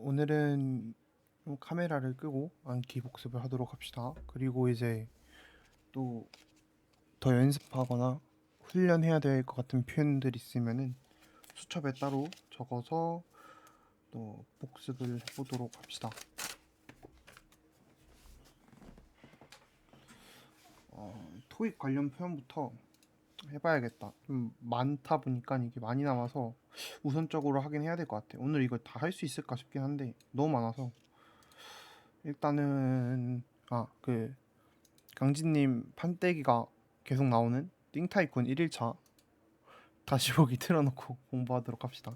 오늘은 카메라를 끄고 안키 복습을 하도록 합시다. 그리고 이제 또 더 연습하거나 훈련해야 될 것 같은 표현들 있으면은 수첩에 따로 적어서 또 복습을 해보도록 합시다. 토익 관련 표현부터 해봐야겠다. 좀 많다 보니까 이게 많이 남아서 우선적으로 하긴 해야 될 것 같아. 오늘 이걸 다 할 수 있을까 싶긴 한데 너무 많아서 일단은 강진님 판때기가 계속 나오는 띵타이쿤 1일차 다시 보기 틀어놓고 공부하도록 합시다.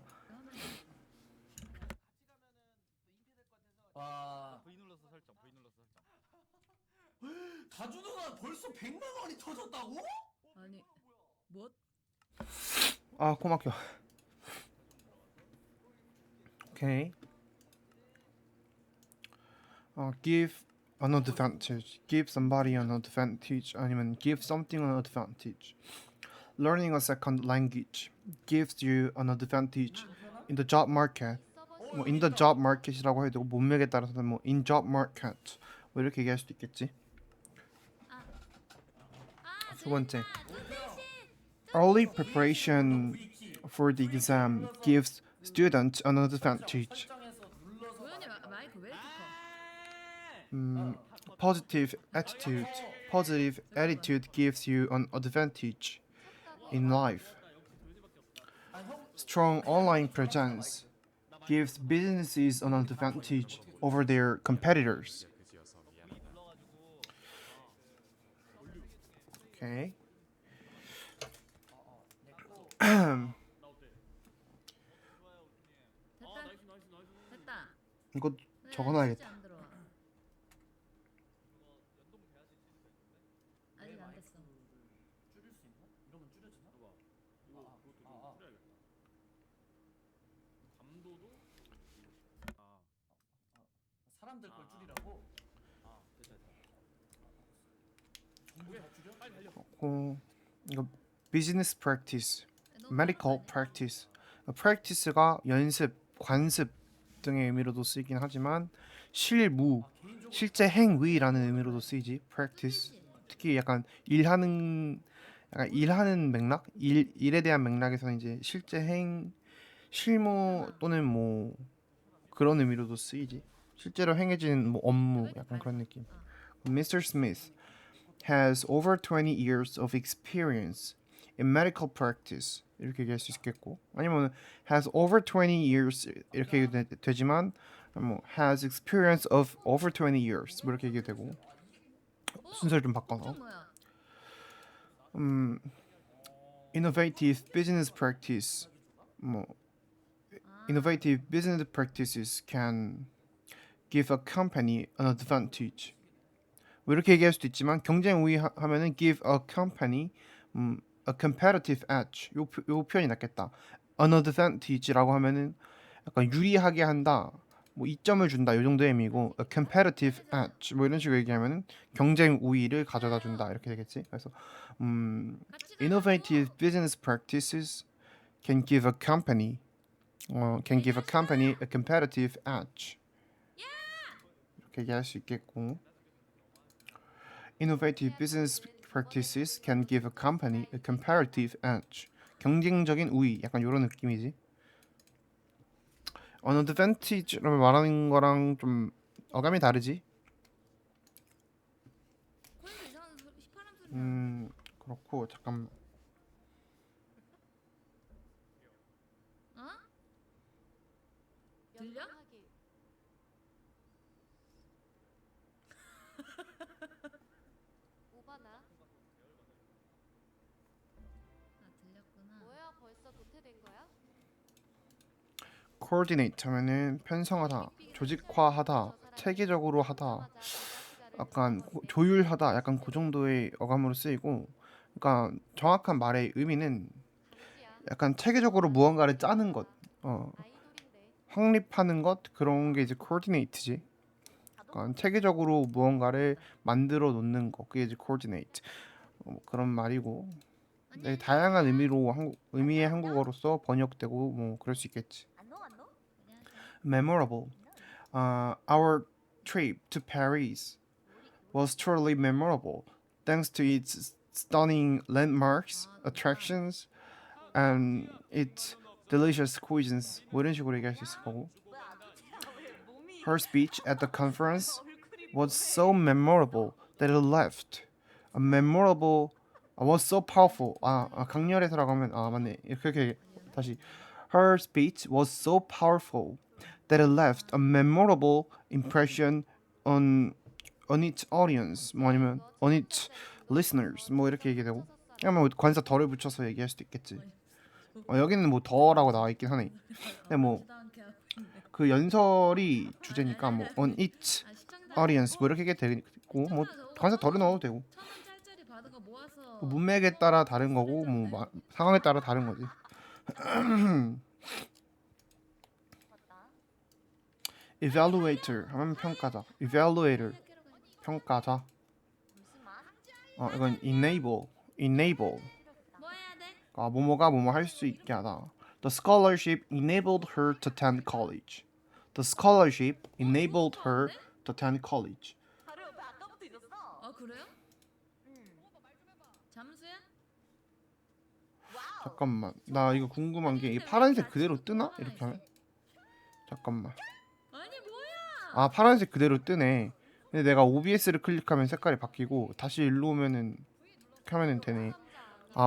와. V 눌러서 설정. V 눌러서 설정. 다준호가 벌써 100만 원이 터졌다고? 아니 뭐? 아, 코 막혀. 오케이. Give an advantage. Give somebody an advantage. 아니면 give something an advantage. Learning a second language gives you an advantage in the job market. 뭐 in the job market이라고 해도 문맥에 따라서는 뭐 in job market 뭐 이렇게 얘기할 수도 있겠지. 두 번째, early preparation for the exam gives students an advantage. 설정해서 눌러서 도현이 마이크 왜 이렇게 커? Positive attitude gives you an advantage in life. Strong online presence gives businesses an advantage over their competitors. Okay. 됐다. 이거 왜 적어놔야겠다. 진짜 안 들어와? 아직 안 됐어. 줄일 수 있나? 이러면 줄여지나? 감도도. 사람들 걸 줄이라고? 전부 다 줄여? 빨리 달려. 이거 business practice, 너무 medical 많이 practice. practice가 연습, 관습 등의 의미로도 쓰이긴 하지만 실무, 개인적으로 실제 행위라는 의미로도 쓰이지. practice. 특히 약간 일하는 맥락, 일에 대한 맥락에서는 이제 실제 실무 또는 뭐 그런 의미로도 쓰이지. 실제로 행해진 뭐 업무 약간 그런 느낌. Mr. Smith has over 20 years of experience in medical practice 이렇게 얘기할 수 있겠고, 아니면 has over 20 years 이렇게 얘기도 되지만 뭐 has experience of over 20 years 뭐 이렇게 얘기도 되고, 순서를 좀 바꿔서 뭐야? innovative business practice 뭐 innovative business practices can give a company an advantage 뭐 이렇게 얘기할 수도 있지만, 경쟁 우위 하면은 give a company a competitive edge 요 표현이 낫겠다. an advantage라고 하면은 약간 유리하게 한다, 뭐 이점을 준다 요 정도의 의미고, a competitive edge 뭐 이런 식으로 얘기하면은 경쟁 우위를 가져다 준다 이렇게 되겠지. 그래서 innovative business practices can give a company a competitive edge 이렇게 얘기할 수 있겠고, innovative business practices can give a company a comparative edge. 경쟁적인 우위, 약간 이런 느낌이지. an advantage라고 말하는 거랑 좀 어감이 다르지. 코에서 이상한 휘파람 소리 나. 그렇고 잠깐. 어? 들려? 오바나? 들렸구나. 뭐야 벌써 도태된 거야? coordinate 하면은 편성하다, 조직화하다, 체계적으로 하다, 약간 조율하다, 약간 그 정도의 어감으로 쓰이고, 그러니까 정확한 말의 의미는 약간 체계적으로 무언가를 짜는 것, 아이돌인데 확립하는 것, 그런 게 이제 coordinate지. 약간 체계적으로 무언가를 만들어 놓는 거, 그게 이제 coordinate. 뭐 그런 말이고, 네, 다양한 의미의 한국어로서 번역되고 뭐 그럴 수 있겠지. 안녕 안녕? memorable. Our trip to Paris was truly memorable, thanks to its stunning landmarks, attractions, and its delicious cuisines. 뭐 이런 식으로 얘기할 수 있을 거고. Her speech at the conference was so memorable that it left a memorable was so powerful. 강렬해서라고 하면 맞네. 이렇게 다시 Her speech was so powerful that it left a memorable impression on its audience. 뭐 아니면 on its listeners. 뭐 이렇게 얘기되고. 그냥 뭐 관사 덜을 붙여서 얘기할 수도 있겠지. 여기는 뭐 더라고 나와 있긴 하네. 근데 뭐 그 연설이 주제니까 뭐 on its audience 뭐 이렇게 되고 뭐 관사 덜을 넣어도 되고 문맥에 따라 다른 거고 뭐 상황에 따라 다른 거지. evaluator 하면 평가자. evaluator 평가자. 이건 enable 뭐 해야 돼? 뭐뭐가 뭐뭐 할 수 있게 하다. The scholarship enabled her to attend college. The scholarship enabled her to attend college. 그래요? 잠수야? 잠깐만, 나 이거 궁금한 게 이 파란색 그대로 뜨나? 이렇게 하면? 잠깐만. 아니 뭐야? 파란색 그대로 뜨네. 근데 내가 OBS를 클릭하면 색깔이 바뀌고 다시 일로 오면은 이렇게 하면은 되네.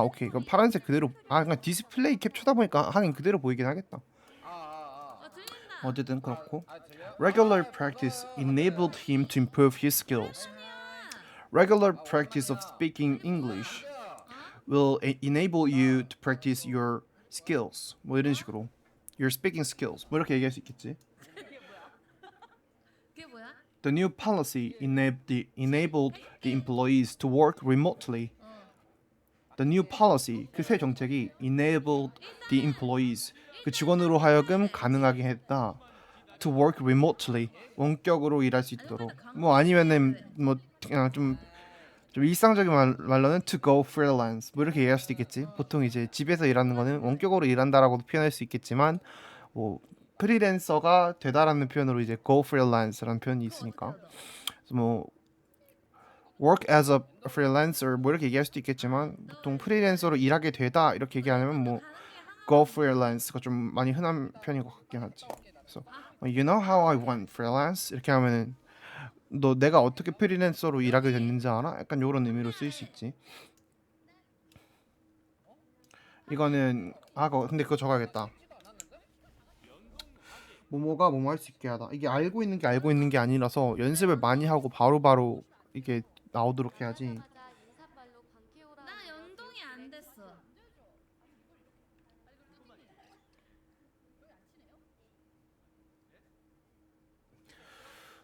오케이. 그럼 파란색 그대로 그러니까 디스플레이 캡 쳐다보니까 하긴 그대로 보이긴 하겠다. 들린다. 어쨌든 그렇고 Regular practice enabled him to improve his skills. Regular practice of speaking English will enable you to practice your skills. 뭐 이런 식으로 your speaking skills. 뭐 이렇게 얘기할 수 있겠지. 그게 뭐야? The new policy enabled the employees to work remotely. The new policy, 그 새 정책이 enabled the employees, 그 직원으로 하여금 가능하게 했다. To work remotely, 원격으로 일할 수 있도록. 뭐 아니면은 뭐 그냥 좀 일상적인 말로는 to go freelance, 뭐 이렇게 얘기할 수도 있겠지. 보통 이제 집에서 일하는 거는 원격으로 일한다라고도 표현할 수 있겠지만, 뭐 프리랜서가 되다라는 표현으로 이제 go freelance라는 표현이 있으니까. 그래서 뭐 work as a freelancer 뭐 이렇게 얘기할 수도 있겠지만 보통 프리랜서로 일하게 되다 이렇게 얘기하면 뭐 go freelance가 좀 많이 흔한 편인 것 같긴 하지. 그래서 you know how I went freelance 이렇게 하면은 너 내가 어떻게 프리랜서로 일하게 됐는지 알아? 약간 이런 의미로 쓰일 수 있지. 이거는 근데 그거 적어야겠다. 뭐뭐가 뭐뭐 할 수 있게 하다. 이게 알고 있는 게 아니라서 연습을 많이 하고 바로바로 이게 나오도록 해야지. 나 연동이 안 됐어.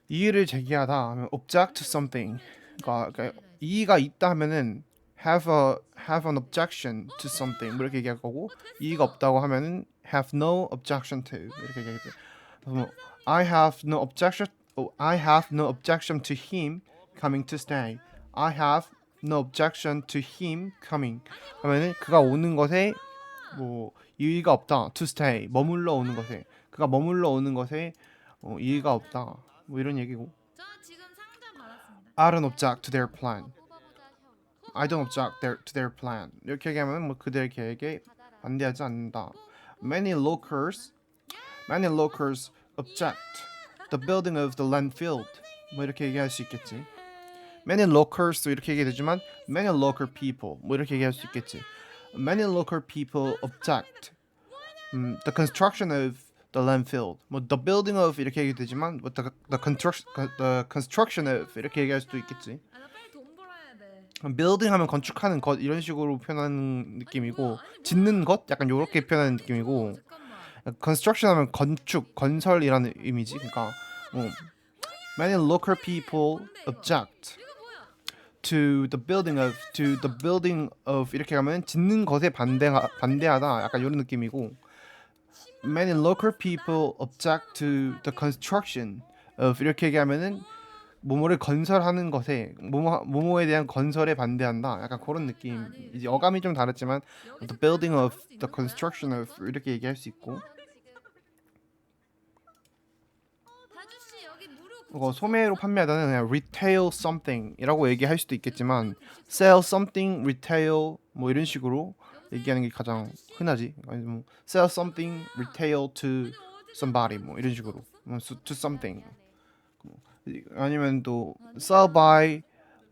이의를 제기하다 하면 object to something. 그러니까 이의가 있다 하면은 have an objection to something 뭐 이렇게 얘기할 거고 이의가 없다고 하면은 have no objection to 이렇게 얘기하겠지. 그래서 I have no objection to him coming to stay. I have no objection to him coming. 하면은 그가 오는 것에 뭐 이의가 없다. To stay 머물러 오는 것에 그가 머물러 오는 것에 이의가 없다. 뭐 이런 얘기고. 저 지금 상담 받았습니다. I don't object to their plan. I don't object to their plan. 이렇게 얘기하면 뭐 그들의 계획에 반대하지 않는다. Many locals object the building of the landfill. 뭐 이렇게 얘기할 수 있겠지. Many locals도 이렇게 얘기되지만 many local people 뭐 이렇게 얘기할 수 있겠지. Many local people object the construction of the landfill. 뭐 the building of 이렇게 얘기되지만 뭐 the construction of 이렇게 얘기할 수도 있겠지. 나 빨리 돈 벌어야 돼. building 하면 건축하는 것 이런 식으로 표현하는 느낌이고 짓는 것 약간 요렇게 표현하는 느낌이고 잠깐만. construction 하면 건축, 건설이라는 의미지. 그러니까 many local people object 이거 뭐야? to the building of 이렇게 가면 짓는 것에 반대하다 약간 이런 느낌이고 many local people object to the construction of 이렇게 얘기하면은 뭐뭐를 건설하는 것에 뭐뭐에 대한 건설에 반대한다 약간 그런 느낌. 이제 어감이 좀 다르지만 the building of the construction of 이렇게 얘기할 수 있고 다주씨 여기 무료 이거 소매로 판매하다는 그냥 retail something이라고 얘기할 수도 있겠지만 sell something retail 뭐 이런 식으로 얘기하는 게 가장 흔하지. 아니 뭐 sell something retail to somebody 뭐 이런 식으로 to something 아니면 또 sell by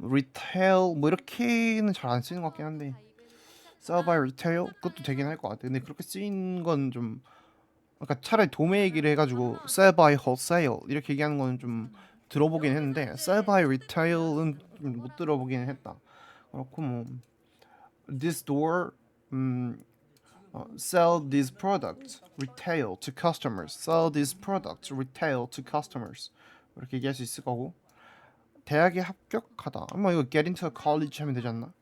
retail 뭐 이렇게는 잘 안 쓰는 것 같긴 한데 sell by retail 그것도 되긴 할 것 같아. 근데 그렇게 쓰인 건 좀 그러니까 차라리 도매 얘기를 해가지고 sell by wholesale 이렇게 얘기하는 거는 좀 들어보긴 했는데 sell by retail은 못 들어보긴 했다. 그렇고 뭐 this store sell these products retail to customers. Sell these products retail to customers. 이렇게 얘기할 수 있을 거고 대학에 합격하다. 뭐 이거 get into a college 하면 되지 않나?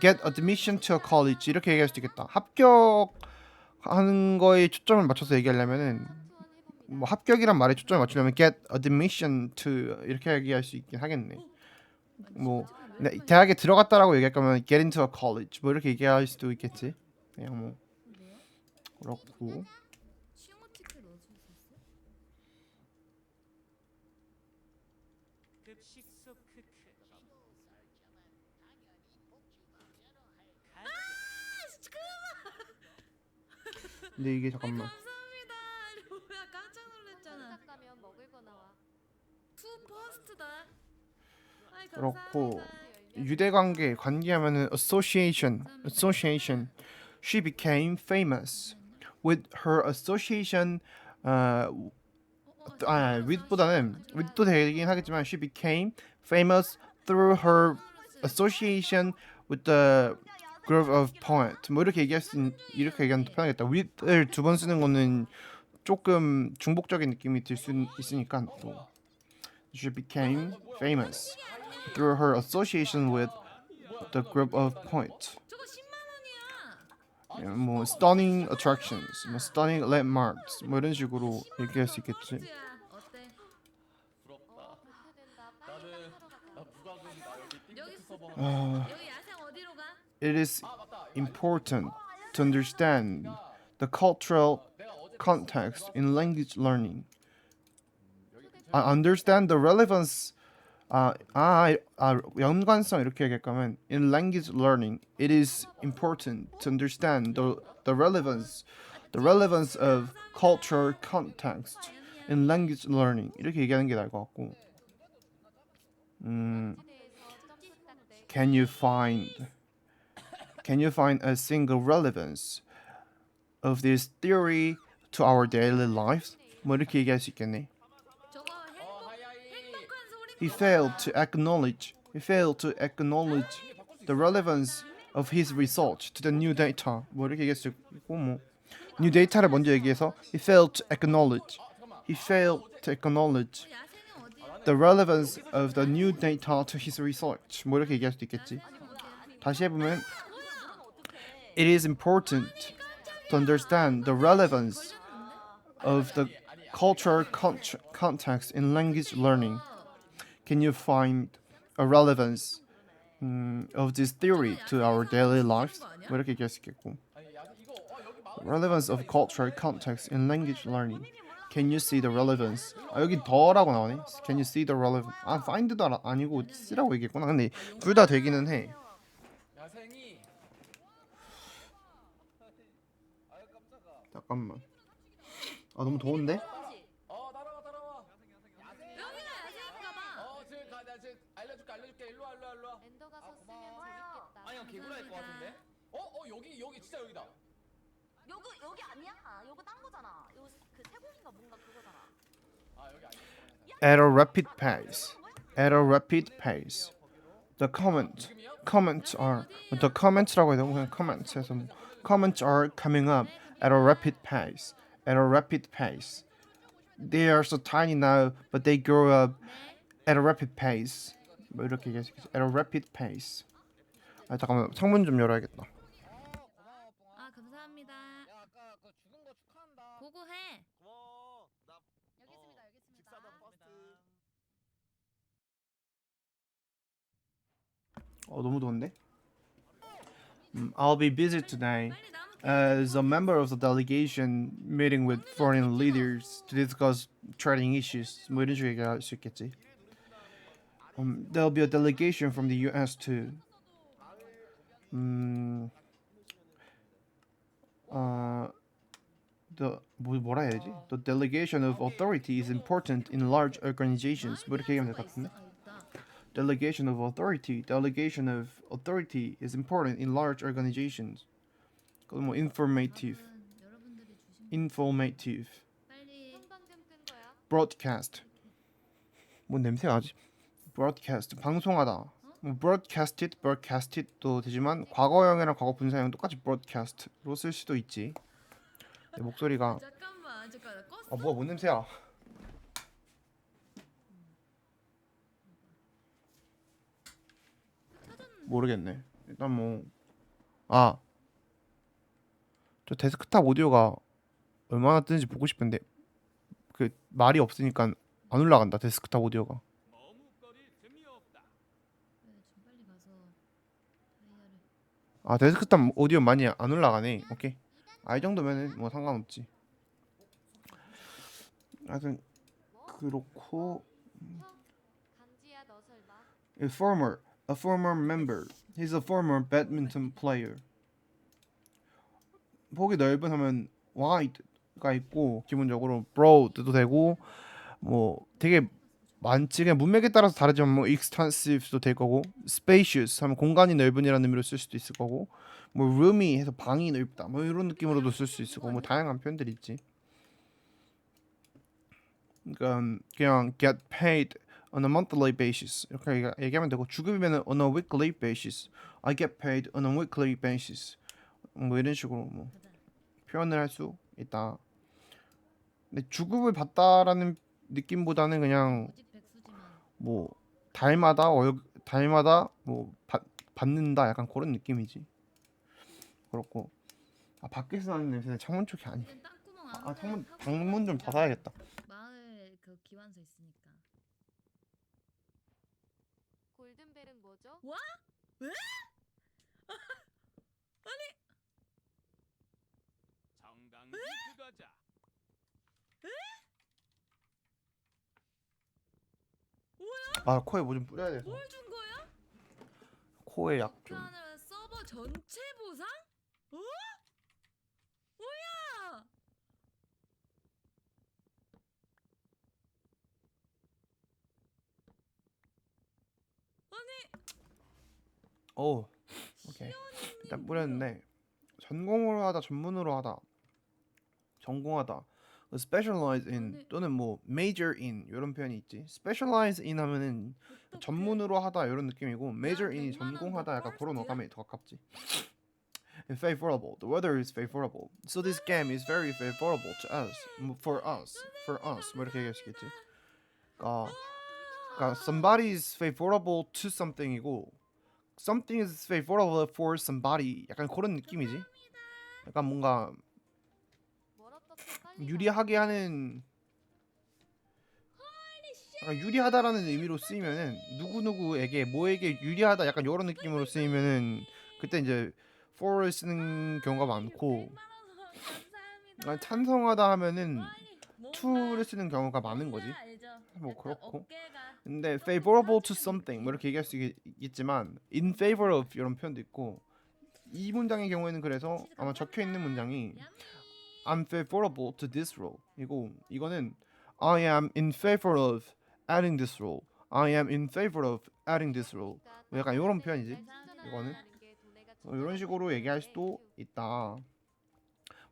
get admission to a college 이렇게 얘기할 수도 있겠다. 합격하는 거에 초점을 맞춰서 얘기하려면은 뭐 합격이란 말에 초점을 맞추려면 get admission to 이렇게 얘기할 수 있긴 하겠네. 뭐 대학에 들어갔다라고 얘기할 거면 get into a college 뭐 이렇게 얘기할 수도 있겠지. 그냥 뭐 그렇고 싱어티켓 넣어줄 수 있어? 급식소 크크. 근데 이게 잠깐만 감사합니다. 뭐야 깜짝 놀랐잖아. 딱 가면 먹을 거 나와. 투 퍼스트다. 아이 그렇고 감사합니다. 유대관계 관계하면은 association she became famous with her association with보다는 with도 되긴 하겠지만 she became famous through her association with the group of poets 뭐 이렇게 이렇게 얘기하면 더 편하겠다. with을 두 번 쓰는 거는 조금 중복적인 느낌이 들 수 있으니까 또 she became famous through her association with the group of poets. 저거 10만 원이야. 뭐 stunning attractions, 뭐 stunning landmarks, 뭐 이런 식으로 얘기할 수 있겠지. 어때? 부럽다. 도태된다. 빨리 나는 딱 하러 나 가자. 부가금 나 여기 띵크 여기 서버. 여기 야생 어디로 가? It is 아 맞다. important to understand the cultural 내가 어제 context in language learning. Understand the relevance. 연관성 이렇게 얘기할 거면 in language learning, it is important to understand the relevance of cultural context in language learning 이렇게 얘기하는 게 나을 것 같고. 시대에서 점프 딱대. Can you find a single relevance of this theory to our daily lives? 뭐 이렇게 얘기할 수 있겠네. 저거 행복한 소리. He failed to acknowledge the relevance of his research to the new data. 뭐 이렇게 얘기할 수 있고 뭐 new data를 먼저 얘기해서 he failed to acknowledge 야생은 어디야? the relevance of the new data to his research. 뭐 이렇게 얘기할 수도 있겠지. 다시 해보면 it is important to understand the relevance of the cultural context in language learning. Can you find a relevance of this theory to our daily lives? 뭐 이렇게 얘기할 수 있겠고. Relevance of cultural context in language learning. Can you see the relevance? 여기 더라고 나오네. Can you see the relevance? find도 아니고 쓰라고 얘기했구나. 근데 둘 다 되기는 해. 야생이 잠깐만. 너무 더운데? 따라와. 여기가 야생인가 봐. 지금 가. 내가 지금 알려줄게. 일로 와. 엔더 가서 쓰면 재밌겠다. 아니야 개구라일 것 같은데. 여기 진짜 여기다. 여기 아니야. 여기 딴 거잖아. 여기 그 태국인가 뭔가 그거잖아. 여기 아니야. At a rapid pace. At a rapid pace. The comments라고 해도 그냥 comments에서 comments are coming up at a rapid pace. At a rapid pace. They are so tiny now, but they grow up at a rapid pace. 뭐 이렇게 얘기할 수 있겠지. At a rapid pace. 잠깐만 창문 좀 열어야겠다. 감사합니다. 야 아까 그 죽은 거 축하한다. 보고해. 고마워. 나 여기 있습니다. 직사다 퍼스트. 너무 더운데? I'll be busy today. 빨리 나무 as a member of the delegation meeting with foreign leaders to discuss trading issues. 뭐 이런 식으로 얘기할 수 있겠지. There'll be a delegation from the U.S. too. 뭐라 해야지? The delegation of authority is important in large organizations. 뭐 이렇게 얘기하면 될 것 같은데? Delegation of authority is important in large organizations. 그건 뭐 informative, 여러분들이 주신 informative, 빨리 형 방금 끈 거야? broadcast. 뭔 냄새가 나지? broadcast 방송하다. 뭐 broadcasted도 되지만 과거형이랑 과거 분사형 똑같이 broadcast로 쓸 수도 있지. 내 목소리가 잠깐만 나 껐어? 뭐가 뭔 냄새야? 모르겠네. 일단 저 데스크탑 오디오가 얼마나 뜨는지 보고 싶은데 그 말이 없으니까 안 올라간다. 데스크탑 오디오가. 머뭇거릴 틈이 없다. 그래 지금 빨리 가서 다이아를 데스크탑 오디오 많이 안 올라가네. 오케이. 이 정도면은 뭐 상관없지. 하여튼 그렇고 형 강지야 너 설마? a former member. He's a former badminton player. 폭이 넓은 하면 wide가 있고 기본적으로 broad도 되고 뭐 되게 많지. 그냥 문맥에 따라서 다르지만 뭐 extensive도 될 거고 spacious 하면 공간이 넓은이라는 의미로 쓸 수도 있을 거고 뭐 roomy 해서 방이 넓다 뭐 이런 느낌으로도 쓸 수 있을 거고 뭐 다양한 표현들이 있지. 그러니까 그냥 get paid on a monthly basis 이렇게 얘기하면 되고 주급이면은 on a weekly basis. I get paid on a weekly basis. 뭐 이런 식으로 뭐 표현을 할 수 있다. 근데 주급을 받다라는 느낌보다는 그냥 무직 백수지만 뭐 달마다 뭐 받는다 약간 그런 느낌이지. 그렇고 밖에서 나는 냄새는 창문 쪽이 아니. 이젠 땅구멍 안 창문 하고 방문 좀 닫아야겠다. 마을 그 기완서 있으니까 골든벨은 뭐죠? 와? 왜? 정당 투가자. 코에 뭐 좀 뿌려야 돼서. 뭘 준 거야? 코에 약 좀. 하느라 서버 전체 보상? 어? 뭐야? 오케이. 일단 뿌렸는데 전공으로 하다, 전문으로 하다, 전공하다, specialize in 또는 뭐 major in 이런 표현이 있지. specialize in 하면은 전문으로 하다 이런 느낌이고 major in이 100만 원 전공하다 더 약간 그런 펄스트야? 어감이 더 가깝지. Favorable. The weather is favorable. So this game is very favorable to us. For us. 뭐 이렇게 얘기할 수 있겠지. 그러니까 somebody is favorable to something이고 something is favorable for somebody. 약간 그런 느낌이지. 약간 뭔가 뭘 어떻게 빨리 유리하게 하는 약간 유리하다라는 의미로 쓰이면은 누구누구에게 뭐에게 유리하다 약간 이런 느낌으로 쓰이면은 그때 이제 for를 쓰는 경우가 많고 감사합니다. 찬성하다 하면은 뭔가 to를 쓰는 경우가 많은 거지. 알죠? 뭐 약간 그렇고 어깨가 근데 favorable to something 뭐 이렇게 얘기할 수 있겠지만 in favor of 이런 표현도 있고 이 문장의 경우에는 그래서 아마 적혀 있는 문장이 I'm favorable to this role 이고 이거는 I am in favor of adding this role. I am in favor of adding this role. 뭐 약간 이런 표현이지. 이거는 이런 식으로 얘기할 수도 있다.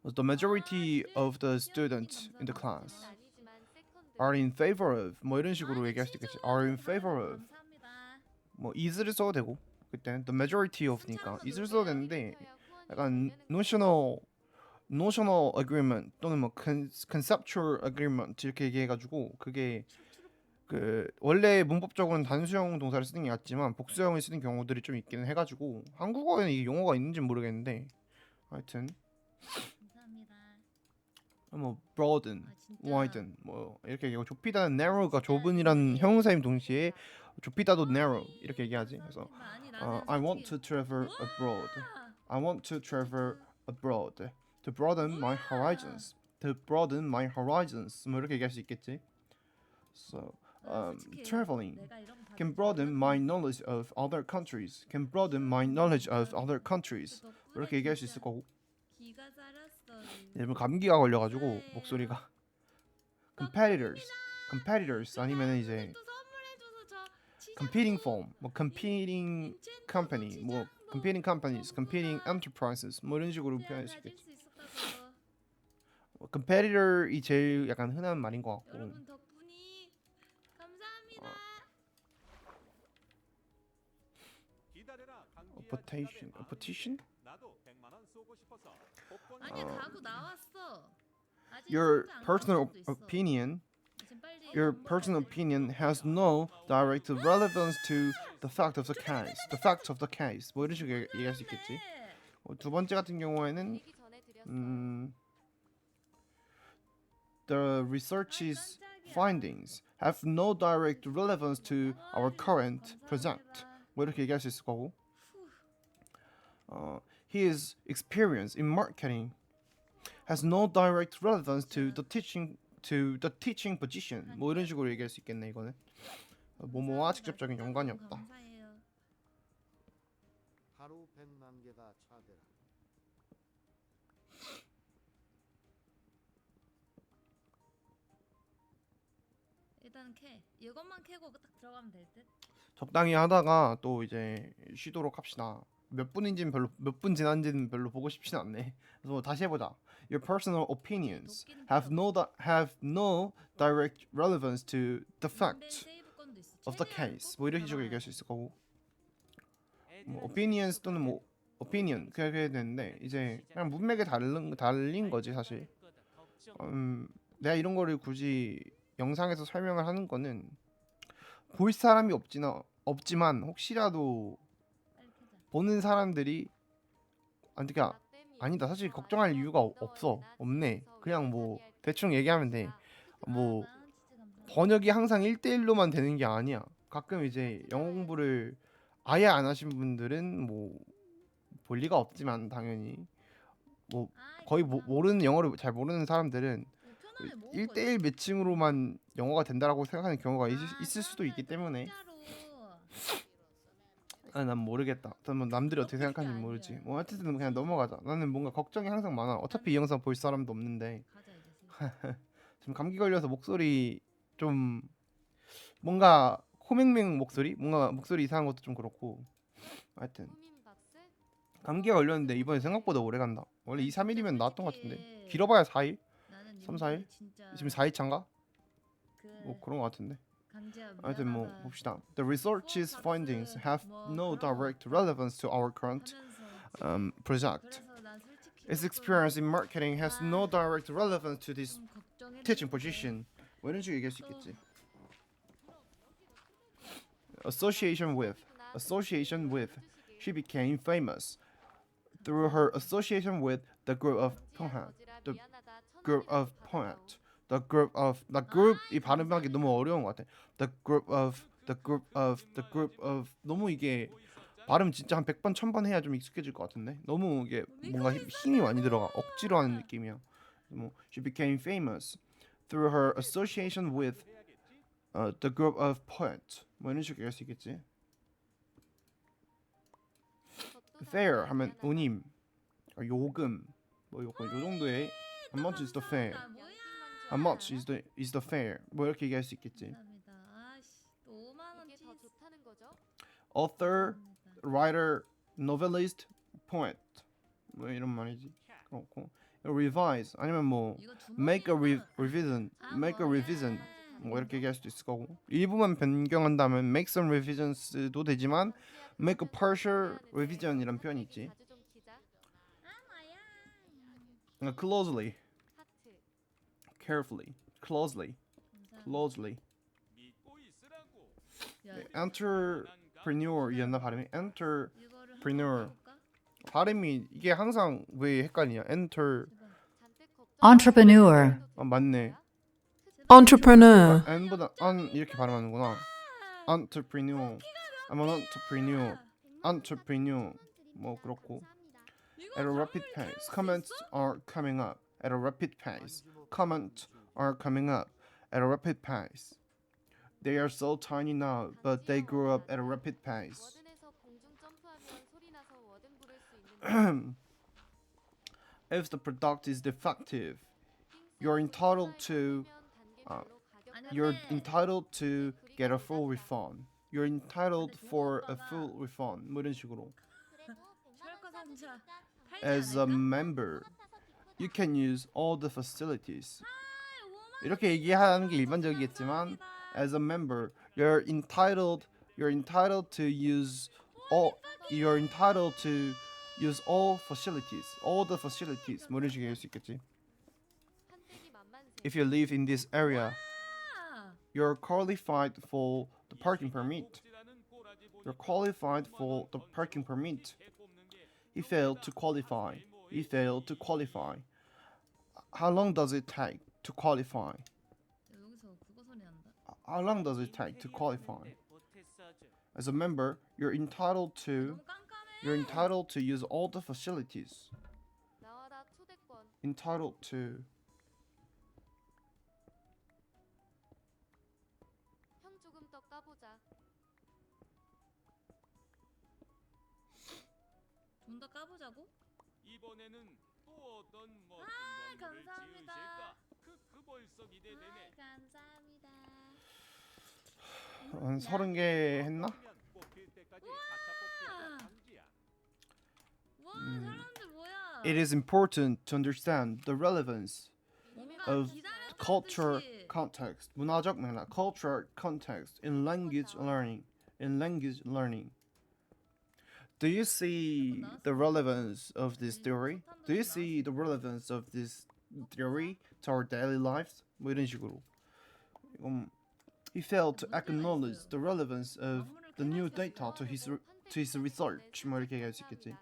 The majority of the students in the class are in favor of 뭐 이런 식으로 얘기할 수도 있겠지. Are in favor of 감사합니다. 뭐 is를 써도 되고 그때는 the majority of니까 is를 써도 되는데 약간 notional agreement 또는 뭐 conceptual agreement 이렇게 얘기해가지고 그게 그 원래 문법적으로는 단수형 동사를 쓰는 게 맞지만 복수형을 쓰는 경우들이 좀 있기는 해가지고 한국어에는 이게 용어가 있는지 는 모르겠는데 하여튼 감사합니다. 뭐 broaden, 진짜 widen 뭐 이렇게 얘기하고 좁히다는 narrow가 좁은이라는 형용사임 동시에 좁히다도 narrow 이렇게 얘기하지. 그래서 아니 I want to travel abroad. I want to travel abroad. To broaden my horizons. To broaden my horizons. 뭐 이렇게 얘기할 수 있겠지. So, 솔직히 traveling 내가 이런 거 can 받을 broaden 줄 my 몰랐는데 knowledge of other countries. Can broaden my knowledge of other countries. 덕분에 이렇게 얘기할 수 진짜 있을 거고. 기가 살았어. 여러분 감기가 걸려가지고 감사해요. 목소리가. competitors 아니면은 이제 또 선물해줘서 저 치장도 competing firm, 뭐 competing 인챈트도 company, 뭐 치장도 competing companies, competing 전부가 enterprises 뭐 이런 식으로 제가 표현할 수 가질 있겠지. 수 있었다고. competitor이 제일 약간 흔한 말인 것 같고. 여러분 덕분이 감사합니다. 기다려라, 강지야, petition, 기다려라. petition? 나도 100만 원 쏘고 싶어서 복권 아니 어. 가고 나왔어. 아직 Your 상자 안 personal 가본 것도 있어. opinion, 지금 빨리 your 돈 벌어야 personal 돼. opinion has no direct relevance to the fact of the case. The fact of the case. 뭐 이런 식으로 얘기할 수 있겠지. 네. 두 번째 같은 경우에는 얘기 전에 드렸어. the research's 깜짝이야. findings have no direct relevance to our current project. 감사합니다. 뭐 이렇게 얘기할 수 있을 거고. His experience in marketing has no direct relevance to the teaching position. 뭐 이런 식으로 얘기할 수 있겠네 이거는. 뭐뭐와 직접적인 연관이 없다. 감사해요. 하루 100만 개가 차대라. 일단 캐. 이것만 캐고 딱 들어가면 될 듯. 적당히 하다가 또 이제 쉬도록 합시다. 몇 분인지는 별로 몇 분 지난지는 별로 보고 싶진 않네. 그래서 다시 해보자. Your personal opinions have no direct relevance to the fact of the case. 뭐 이런 식으로 얘기할 수 있을 거고. 뭐 opinions 또는 뭐 opinion 그렇게 해야 되는데 이제 그냥 문맥에 달린 거지 사실. 내가 이런 거를 굳이 영상에서 설명을 하는 거는 볼 사람이 없지만 혹시라도 보는 사람들이 그러니까 아니다 사실 걱정할 이유가 없네. 그냥 뭐 대충 얘기하면 돼. 뭐 번역이 항상 1대1로만 되는 게 아니야. 가끔 이제 영어 공부를 아예 안 하신 분들은 뭐 볼 리가 없지만 당연히 뭐 거의 영어를 잘 모르는 사람들은 1대1 매칭으로만 영어가 된다라고 생각하는 경우가 있을 수도 있기 때문에 난 모르겠다. 뭐 남들이 어떻게 생각하는지 모르지. 뭐 어쨌든 그냥 넘어가자. 나는 뭔가 걱정이 항상 많아. 어차피 이 영상 볼 사람도 없는데 지금 감기 걸려서 목소리 좀 뭔가 코맹맹 목소리? 뭔가 목소리 이상한 것도 좀 그렇고 하여튼 호민박스? 감기가 걸렸는데 이번에 생각보다 오래 간다. 원래 2, 3일이면 나았던 것 같은데 길어봐야 4일? 3, 4일? 지금 4일차인가? 뭐 그런 것 같은데 하여튼 뭐 봅시다. The research's findings have no direct relevance to our current project. Its experience in marketing has no direct relevance to this teaching position. 뭐 이런 식으로 얘기할 수 있겠지. Association with. She became famous through her association with the group of poet. The group of poet. The group 이 발음하기 너무 어려운 것 같아. The group of 너무 이게 발음 진짜 한 100번 1000번 해야 좀 익숙해질 것 같은데 너무 이게 뭔가 힘이 많이 들어가 억지로 하는 느낌이야. 뭐 she became famous through her association with the group of poets. 뭐 이런 식으로 할 수 있겠지. fare 하면 운임, 요금, 뭐 요금 요 정도의 how much is the fare? How much is the fare? 뭐 이렇게 얘기할 수 있겠지. 감사합니다. 아씨, 또 5만 원 이게 더 치즈. 좋다는 거죠? Author, writer, novelist, poet. 뭐 이런 말이지. 그렇고 revise 아니면 뭐 make a revision, 뭐 이렇게 얘기할 수도 있을 거고. 일부만 변경한다면 make some revisions도 되지만 make a partial revision이란 표현이 있지. 자주 좀 키자. Closely, 하트. carefully, closely. 믿고 있으라고. entrepreneur이었나 발음이? entrepreneur. 이거를 발음이 이게 항상 왜 헷갈리냐? 잔뜩 걱정. Entrepreneur. 맞네. Entrepreneur. n보다 on 이렇게 발음하는구나. entrepreneur. I'm an entrepreneur. 뭐 그렇고. at a rapid pace. Comments are coming up at a rapid pace. Comments are coming up at a rapid pace. They are so tiny now, but they grew up at a rapid pace. 워든에서 공중 점프하면 소리 나서 워든 부를 수 있는데 If the product is defective, you're entitled to you're entitled to get a full refund. You're entitled for a full refund. 뭐 이런 식으로. 철거 상자 팔지 As a 않을까? member, you can use all the facilities. 아이, 5만 이렇게 얘기하는 게 일반적이겠지만, as a member, you're entitled to use all facilities, all the facilities. 뭐 이런 식으로 얘기할 수 있겠지. 한때기 만만세. If you live in this area, 아, you're qualified for the parking permit. You're qualified for the parking permit. He failed to qualify. He failed to qualify. How long does it take to qualify? 여기서 그거 소리 난다. How long does it take to qualify? As a member, you're entitled 너무 깜깜해. to use all the facilities. 나와라 초대권. Entitled to. 형 조금 더 까보자. 좀 더 까보자고? 이번에는 또 어떤 멋진 건물을 감사합니다. 지으실까? 그 벌써 기대되네. 감사합니다. 한 30개 했나? 뽑힐 때까지 가차 뽑기가 단기야. 와, 사람들 뭐야? It is important to understand the relevance 뭔가 of 기다렸다는 culture 뜻이. context, 문화적 맥락, cultural context in language learning. Do you see the relevance of this theory? Do you see the relevance of this theory to our daily lives? 뭐 이런 식으로. He failed to acknowledge the relevance of the new data to his research. 뭐 이렇게 얘기할 수 있겠지.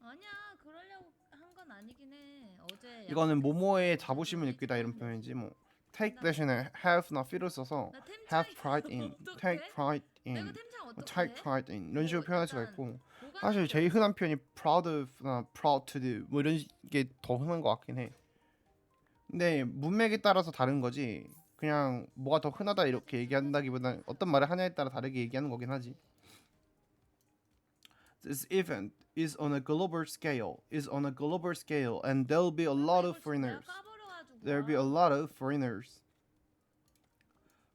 아니야, 그러려고 한 건 아니긴 해. 어제 이거는 모모의 자부심을 느끼다 이런 표현이지 뭐. Take 대신에 have나 feel을 써서 나 템창이 have pride in, 어떡해? take pride 내가 in, 템창 어떻게 take 해? pride in 이런 식으로 표현할 수가 있고 보관할 사실 게 제일 없어. 흔한 표현이 proud of나 proud to do 뭐 이런 게 더 흔한 것 같긴 해. 근데 문맥에 따라서 다른 거지. 그냥 뭐가 더 흔하다 이렇게 얘기한다기보다는 어떤 말을 하냐에 따라 다르게 얘기하는 거긴 하지. This event is on a global scale, and there'll be a lot of foreigners. There'll be a lot of foreigners.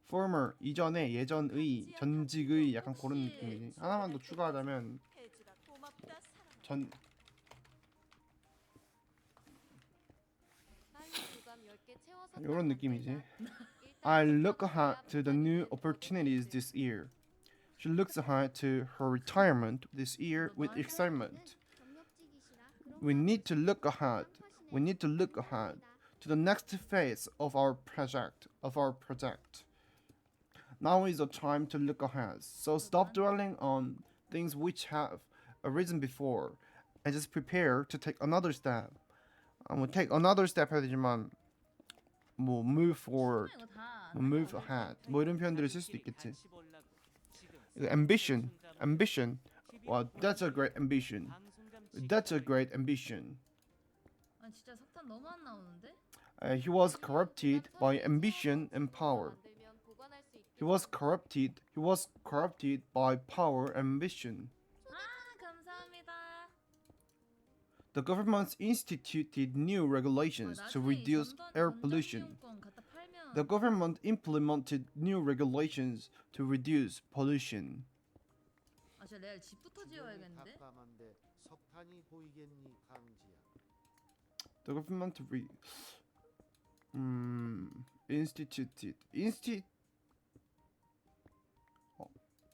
Former 이전의, 예전의, 전직의 약간 그런 느낌이지. 하나만 더 추가하자면 해주라 고맙다 사랑아. 전 빨리 교감 10개 채워서 이런 느낌이지. 일단 I look ahead to the new opportunities this year. She looks ahead to her retirement this year with excitement. We need to look ahead. We need to look ahead to the next phase of our project. Now is the time to look ahead. So stop dwelling on things which have arisen before, and just prepare to take another step. 뭐 take another step 해야 되지만 뭐 move forward, 이거 다 뭐 move ahead, 뭐 이런 표현들을 쓸 수도 있겠지. 이거 ambition. Wow, that's a great ambition. That's a great ambition. 아, 진짜 석탄 너무 안 나오는데? He was corrupted by ambition and power. 만들면 보관할 수 있게. He was corrupted by power and ambition. 아, 감사합니다. The government instituted new regulations to reduce air pollution. The government implemented new regulations to reduce pollution. 아, 진짜 레알 집부터 지어야겠는데? 깜깜한데 석탄이 보이겠니 강지야. The government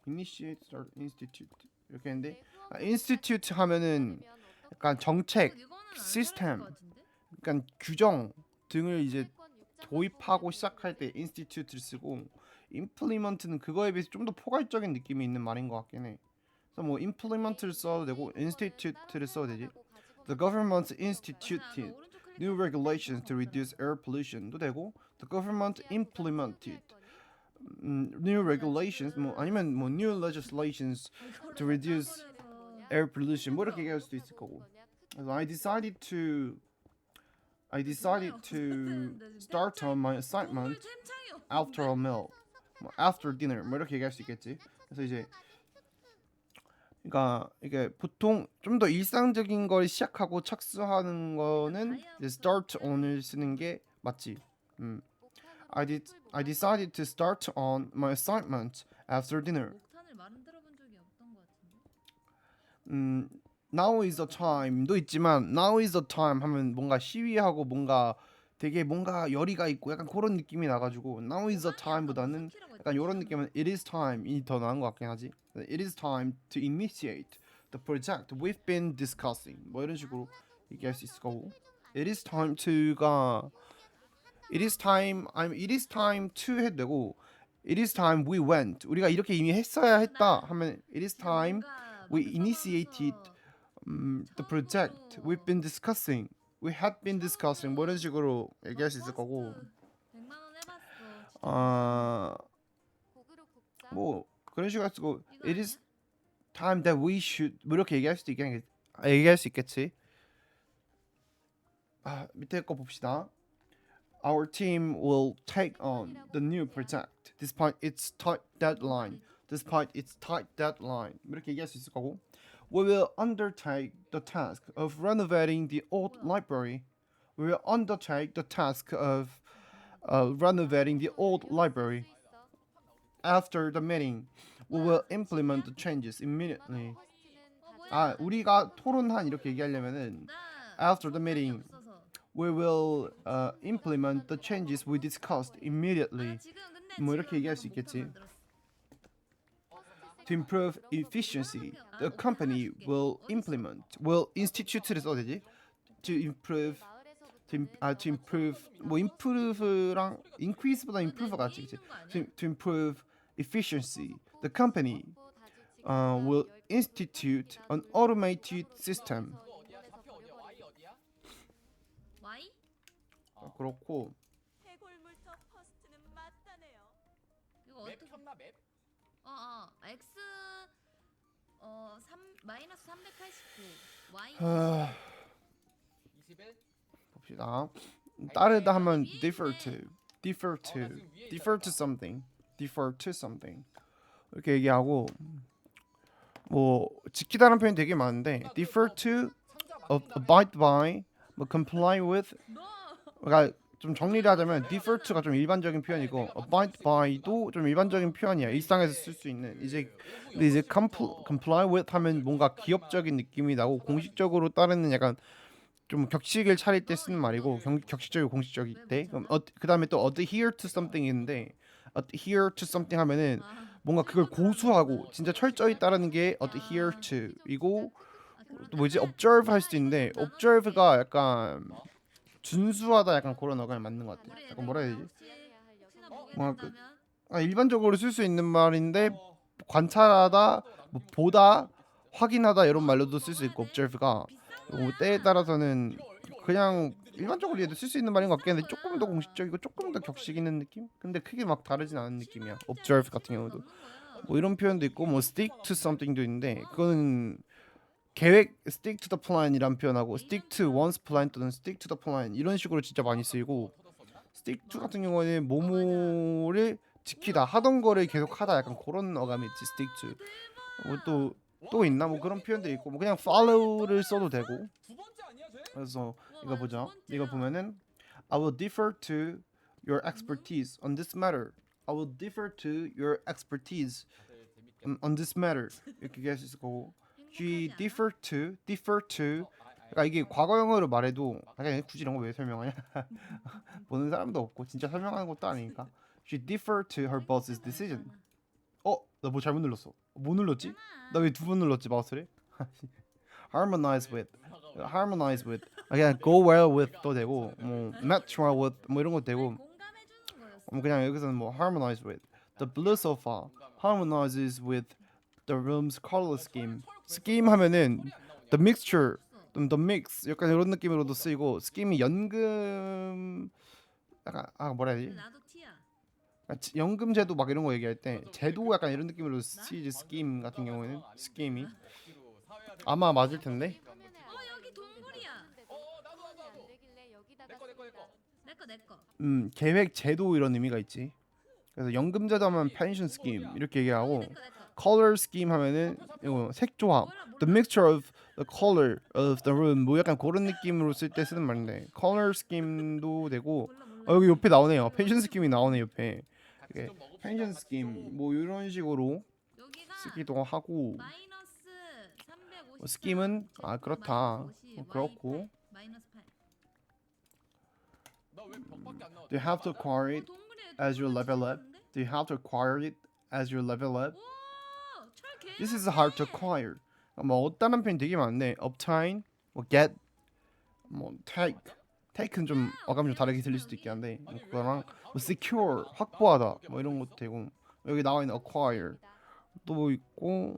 initiate or institute 이렇게 했는데 institute 하면은 약간 정책, 이거는 안 시스템, 걸릴 것 같은데? 약간 규정 등을 이제 도입하고 시작할 때 institute를 쓰고 implement는 그거에 비해서 좀 더 포괄적인 느낌이 있는 말인 것 같긴 해. 그래서 뭐 implement를 써도 되고 institute를 써도 되지. The government instituted new regulations to reduce air pollution도 되고 the government implemented new regulations 뭐 아니면 뭐 new legislations to reduce air pollution 뭐 이렇게 얘기할 수도 있을 거고. 그래서 I decided to start on my assignment after a meal, 뭐 after dinner 뭐 이렇게 얘기할 수 있겠지. 그래서 이제 그러니까 이게 보통 좀 더 일상적인 걸 시작하고 착수하는 거는 이제 start on을 쓰는 게 맞지. I decided to start on my assignment after dinner. 목탄을 말은 들어본 적이 없던 것 같은데. Now is the time도 있지만 now is the time 하면 뭔가 시위하고 뭔가 되게 뭔가 열의가 있고 약간 그런 느낌이 나가지고 now is the time보다는 약간 이런 느낌은 it is time이 더 나은 것 같긴 하지. It is time to initiate the project we've been discussing. 뭐 이런 식으로 얘기할 수 있을 거고. It is time to가 it is time to 해도 되고 it is time we went. 우리가 이렇게 이미 했어야 했다 하면 it is time we initiated the project we've been discussing. We had been discussing 뭐 이런 식으로 얘기할 수 있을 거고. 100만 원 해봤어. 고그룹 국장 뭐 그런 식으로 할 쓰고 이거 it is 아니야? time that we should 뭐 이렇게 얘기할 수도 얘기할 수 있겠지. 밑에 거 봅시다. Our team will take on the new project despite its tight deadline. 이렇게 얘기할 수 있을 거고. We will undertake the task of renovating the old library. We will undertake the task of renovating the old library. After the meeting, we will implement the changes immediately. 우리가 토론한 이렇게 얘기하려면은 after the meeting, we will implement the changes we discussed immediately. 뭐 이렇게 얘기할 수 있겠지. To improve efficiency, the company will institute를 써야 되지. To improve 뭐 improve랑 increase보다 improve가 같지. To improve efficiency, the company will institute an automated system. Y? 그렇고 해골물터 퍼스트는 맞다네요. 이거 맵 어떻게? 켰나 맵? X 마이너스 389. Y. 21? 봅시다. 따르다 하면 defer to something 이렇게 얘기하고 뭐 지키다는 표현 되게 많은데 defer to, abide by, 뭐 comply with. 그러니까 좀 정리를 하자면 defer to가 좀 일반적인 표현이고 abide by도 좀 일반적인 표현이야. 일상에서 쓸 수 있는. 근데 이제 comply with 하면 뭔가 기업적인 느낌이 나고 공식적으로 따르는 약간 좀 격식을 차릴 때 쓰는 말이고 격식적이고 공식적일 때. 그럼 그다음에 또 adhere to something인데 adhere to something 하면은 뭔가 그걸 고수하고 진짜 철저히 따르는 게 adhere to 이고 또 뭐지 observe 할 수도 있는데 observe가 약간 준수하다 약간 그런 어감이 맞는 것 같아. 약간 뭐라 해야 되지? 뭔가 일반적으로 쓸 수 있는 말인데 관찰하다, 뭐 보다, 확인하다 이런 말로도 쓸 수 있고 observe가 뭐 때에 따라서는 그냥 일반적으로 얘도 쓸 수 있는 말인 것 같긴 한데 조금 더 공식적이고 조금 더 격식 있는 느낌? 근데 크게 막 다르진 않은 느낌이야. observe 같은 경우도 뭐 이런 표현도 있고 뭐 stick to something도 있는데 그거는 계획 stick to the plan이란 표현하고 stick to one's plan 또는 stick to the plan 이런 식으로 진짜 많이 쓰이고 stick to 같은 경우에는 뭐뭐를 지키다 하던 거를 계속 하다 약간 그런 어감이 있지 stick to. 또 있나 뭐 그런 표현들이 있고 뭐 그냥 follow를 써도 되고. 두 번째 아니야 쟤? 그래서 이거 보자. 이거 보면은 I will defer to your expertise on this matter. I will defer to your expertise 다들 재밌게 on this matter 이렇게 얘기할 수 있을 거고. She defer to 그러니까 이게 과거형으로 말해도 그냥 굳이 이런 거 왜 설명하냐. 보는 사람도 없고 진짜 설명하는 것도 아니니까. She deferred to her boss's decision. 나 뭐 잘못 눌렀어. 뭐 눌렀지? 나 왜 두 번 눌렀지 마우스를? harmonize with 그냥 go well with도 되고 뭐 match well with 뭐 이런 것도 되고 공감해 주는 거였어. 그냥 여기서는 뭐 harmonize with the blue sofa harmonizes with the room's color scheme 하면은 the mixture the mix 약간 이런 느낌으로도 쓰이고 scheme이 연금 약간 뭐라 해야 되지? 나도 T야. 연금 제도 막 이런 거 얘기할 때 제도 약간 이런 느낌으로 쓰이지. 스kim 같은 경우에는 스킴이 아마 맞을 텐데. 여기 동굴이야. 나도. 내거. 계획 제도 이런 의미가 있지. 그래서 연금제도 하면 pension scheme 이렇게 얘기하고 내거. color scheme 하면은 이거 색조합. The mixture of the color of the room 뭐 약간 그런 느낌으로 쓸 때 쓰는 말인데 color scheme도 되고 몰라. 여기 옆에 나오네요. pension scheme이 나오네 옆에. 같이 이게 좀 먹읍시다. pension 같이 scheme 좀. 뭐 이런 식으로 여기가 쓰기도 하고 마이너스 350. 스킴은 그렇다. 그렇고 마이너스 8. 나왜 벽밖에 안 나와? do you have to acquire it as you level up? Do you have to acquire it as you level up? This is hard to acquire. 뭐 얻다는 표현 되게 많은데 obtain, 뭐 get, 뭐 take는 좀 어감이 좀 다르게 들릴 수도 있긴 한데 그거랑 뭐 secure, 확보하다 뭐 이런 것도 되고 여기 나와 있는 acquire 또 있고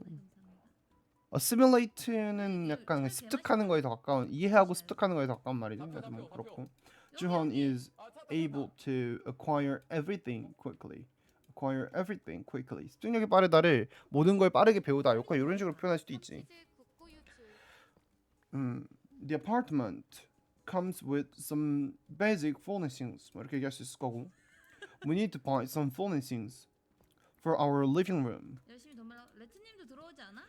assimilate는 약간 습득하는 거에 더 가까운 이해하고 습득하는 거에 더 가까운 말이죠. 그래서 뭐 그렇고 주헌 is able to acquire everything quickly. acquire everything quickly. 습득력이 빠르다를 모든 걸 빠르게 배우다. 약간 이런 식으로 표현할 수도 있지. The apartment comes with some basic furnishings. 뭐 이렇게 얘기할 수 있을 거고. We need to buy some furnishings for our living room. 열심히 돈 벌어. 레트님도 들어오지 않아?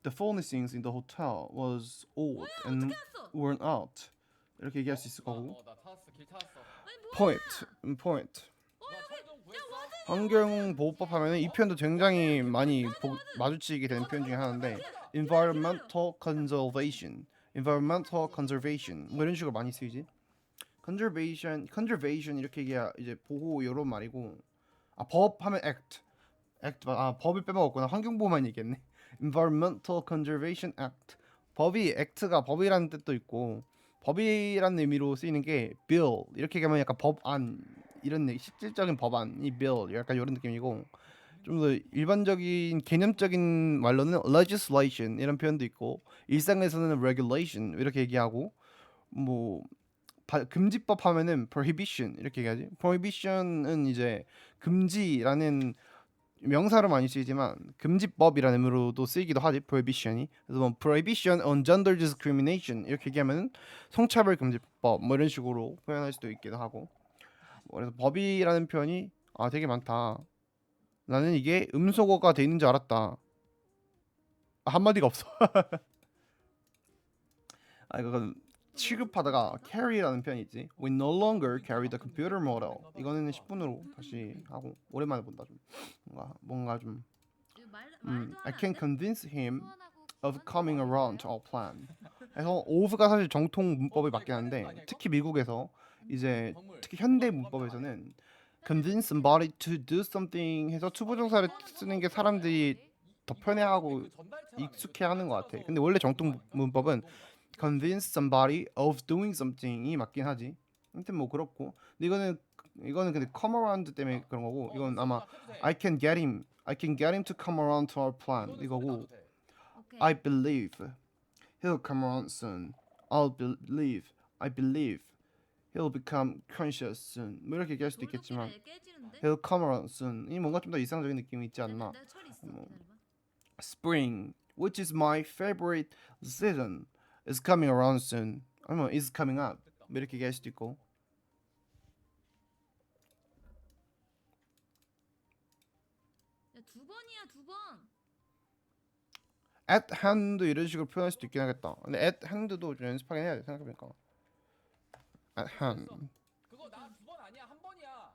The furnishings in the hotel was old 어떻게 and 왔어? worn out. 이렇게 얘기할 수 있을 거고. 나 찾았어. 길 찾았어. 아니 뭐야? point. 나 철좀 구했어. 환경보호법 하면은 이 표현도 굉장히 많이 마주치게 되는 표현 중에 하나인데 environmental conservation 뭐 이런 식으로 많이 쓰이지. conservation 이렇게 얘기야 이제 보호 이런 말이고 법 하면 act 법을 빼먹었구나. 환경보호만 얘기했네. environmental conservation act 법이 act가 법이라는 뜻도 있고 법이라는 의미로 쓰이는 게 bill 이렇게 얘기하면 약간 법안 이런 실질적인 법안이 bill 약간 이런 느낌이고 좀 더 일반적인 개념적인 말로는 legislation 이런 표현도 있고 일상에서는 regulation 이렇게 얘기하고 뭐 금지법 하면은 prohibition 이렇게 얘기하지. prohibition은 이제 금지라는 명사로 많이 쓰이지만 금지법이라는 의미로도 쓰이기도 하지. prohibition이. 그래서 뭐 prohibition on gender discrimination 이렇게 얘기하면은 성차별 금지법 뭐 이런 식으로 표현할 수도 있기도 하고. 그래서 법이라는 표현이 되게 많다. 나는 이게 음소거가 돼 있는 줄 알았다. 한마디가 없어. 이거 취급하다가 carry라는 표현이 있지. We no longer carry the computer model. 이거는 10분으로 다시 하고 오랜만에 본다 좀. 뭔가 좀 I can convince him of coming around to our plan. 그래서 of가 사실 정통 문법이 맞긴 한데 특히 미국에서 이제 특히 현대 문법에서는 convince somebody to do something 해서 투부정사를 쓰는 게 사람들이 더 편해하고 익숙해하는 것 같아. 근데 원래 정통 문법은 convince somebody of doing something이 맞긴 하지. 아무튼 뭐 그렇고. 근데 이거는 근데 come around 때문에 그런 거고. 이건 아마 I can get him to come around to our plan 이거고. 오케이. I believe he'll come around soon. I believe he'll become conscious soon. 뭐 이렇게 얘기할 수도 있겠지만 깨지는데? he'll come around soon. 이 뭔가 좀 더 이상적인 느낌이 있지 않나. 내가 철 있어. 뭐. 기다려봐. Spring, which is my favorite season, is coming around soon. 아니면 is coming up. 뭐 이렇게 얘기할 수도 있고. 야, 두 번이야, 두 번. At hand도 이런 식으로 표현할 수도 있긴 하겠다. 근데 at hand도 좀 연습하긴 해야 돼 생각해보니까. At hand. 그거 나 두 번 아니야. 한 번이야.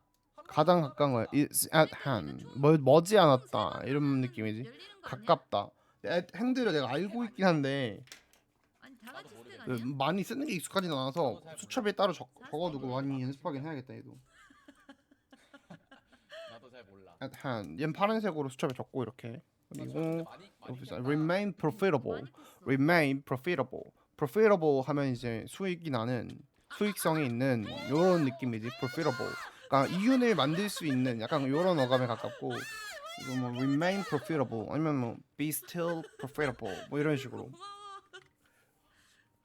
가장 가까운 거야. It's at hand. 머지 않았다 이런 느낌이지. 열리는 거 아니야? 가깝다. at hand를 내가 알고 있긴 한데 아니 다 같이 스택 그 아니야? 많이 쓰는 게 익숙하진 않아서 수첩에 따로 적어두고 많이 연습하긴 해야겠다 얘도. 나도 잘 몰라. at hand. 얘는 파란색으로 수첩에 적고 이렇게. 그리고 많이 remain profitable. remain profitable. profitable 하면 이제 수익이 나는 수익성이 있는 요런 느낌이지. profitable. 그러니까 이윤을 만들 수 있는 약간 요런 어감에 가깝고 이거 뭐 remain profitable 아니면 뭐 be still profitable 뭐 이런 식으로. 고마워.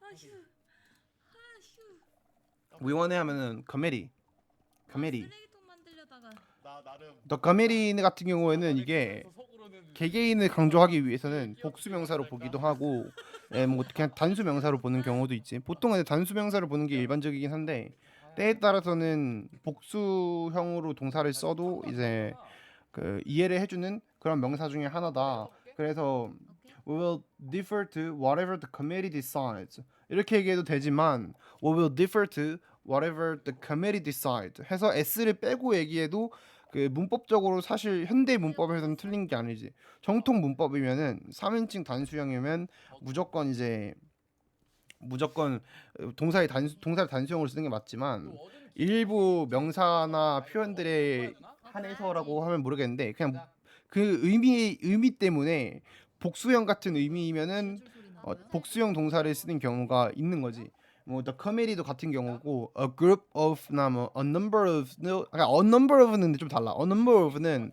아휴. 위원회 하면은 committee. 쓰레기통 만들려다가 나 나름 The committee 같은 경우에는 이게 개개인을 강조하기 위해서는 복수 명사로 보기도 하고, 뭐 그냥 단수 명사로 보는 경우도 있지. 보통은 단수 명사를 보는 게 일반적이긴 한데 때에 따라서는 복수형으로 동사를 써도 이제 그 이해를 해주는 그런 명사 중에 하나다. 그래서 we will defer to whatever the committee decides 이렇게 얘기해도 되지만 we will defer to whatever the committee decide 해서 s를 빼고 얘기해도 그 문법적으로 사실 현대 문법에서는 틀린 게 아니지. 정통 문법이면은 3인칭 단수형이면 무조건 동사를 단수형으로 쓰는 게 맞지만 일부 명사나 표현들에 한해서라고 하면 모르겠는데 그냥 그 의미 때문에 복수형 같은 의미이면은 복수형 동사를 쓰는 경우가 있는 거지. 뭐 the committee도 같은 경우고 a group of나 뭐 a number of a number of는 좀 달라. a number of는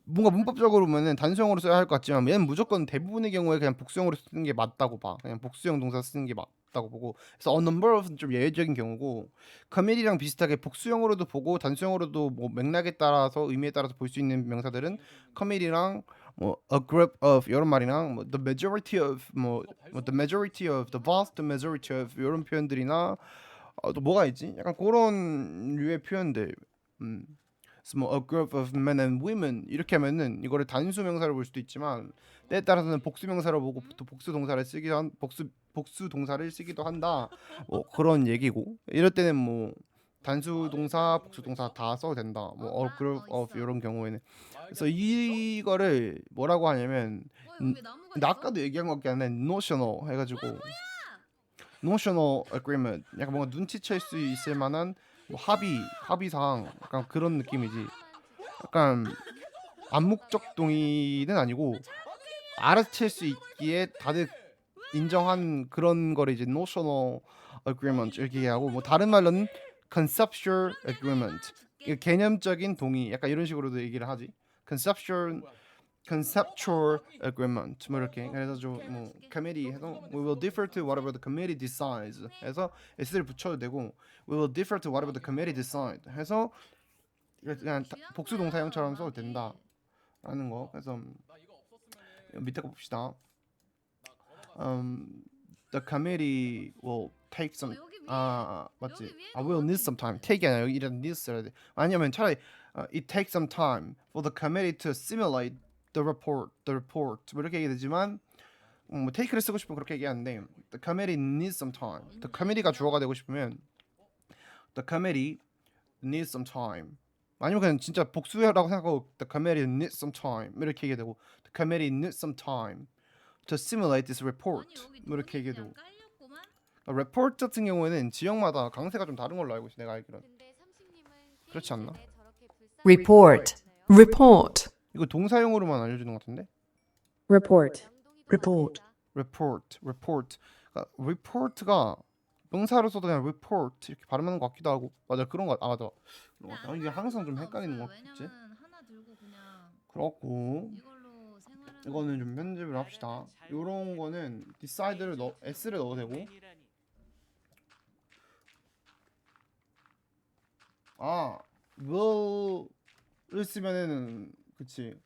뭔가 문법적으로 보면은 단수형으로 써야 할 것 같지만 얘는 무조건 대부분의 경우에 그냥 복수형으로 쓰는 게 맞다고 봐. 그냥 복수형 동사 쓰는 게 맞다고 보고. 그래서 a number of는 좀 예외적인 경우고 committee랑 비슷하게 복수형으로도 보고 단수형으로도 뭐 맥락에 따라서 의미에 따라서 볼 수 있는 명사들은 committee랑 뭐 a group of 이런 말이랑 뭐 the majority of the majority of the vast majority of 이런 표현들이나 또 뭐가 있지? 약간 그런 류의 표현들. 그래서 뭐 a group of men and women 이렇게 하면은 이거를 단수 명사로 볼 수도 있지만 때에 따라서는 복수 명사로 보고 또 복수 동사를 쓰기도 한다. 뭐 그런 얘기고 이럴 때는 뭐 단수 동사, 복수 동사 다 써도 된다. 뭐 a group of 이런 경우에는 그래서 이거를 뭐라고 하냐면 여기 나무가 근데 있어? 아까도 얘기한 것 같긴 한데 notional 해가지고 notional agreement 약간 뭔가 눈치챌 수 있을 만한 뭐 합의사항 약간 그런 느낌이지. 약간 암묵적 동의는 아니고 알아챌 수 있기에 다들 인정한 그런 거를 이제 notional agreement 이렇게 얘기하고 뭐 다른 말로는 conceptual agreement 이거 개념적인 동의 약간 이런 식으로도 얘기를 하지. conceptual agreement 뭐 이렇게 그래서 좀뭐 committee 해서 we will defer to whatever the committee decides 해서 s를 붙여도 되고 we will defer to whatever the committee decide 해서 그냥 복수 동사형처럼 써도 된다 라는 거. 그래서 밑에 거 봅시다. The committee will take some 맞지? will need some time. take이 아니라 여기 이런 need 써야 돼. 아니면 차라리 it takes some time for the committee to simulate the report 뭐 이렇게 얘기 되지만 뭐 take를 쓰고 싶으면 그렇게 얘기하는데 the committee needs some time. the committee가 주어가 되고 싶으면 the committee needs some time. 아니면 그냥 진짜 복수라고 생각하고 the committee needs some time 이렇게 얘기되고 the committee needs some time to simulate this report 뭐 이렇게 얘기해도 report 같은 경우에는 지역마다 강세가 좀 다른 걸로 알고 있어 내가 알기로는. 근데 삼식님은 그렇지 않나? 게임 전에 저렇게 불쌍한 report, 거 있나요? report, 이거 동사용으로만 알려주는 것 같은데. report, 명동이 더 report. 많습니다. report 그러니까 report가 명사로 써도 그냥 report 이렇게 발음하는 것 같기도 하고 맞아 그런 거 맞아 그런 것 같아. 이게 항상 좀 헷갈리는 거 같지. 왜냐면 하나 들고 그냥 그렇고 이걸로 생활하는 이거는 좀 편집을 합시다. 요런 거는 decide를 s를 넣어도 되고 will을 쓰면은 그치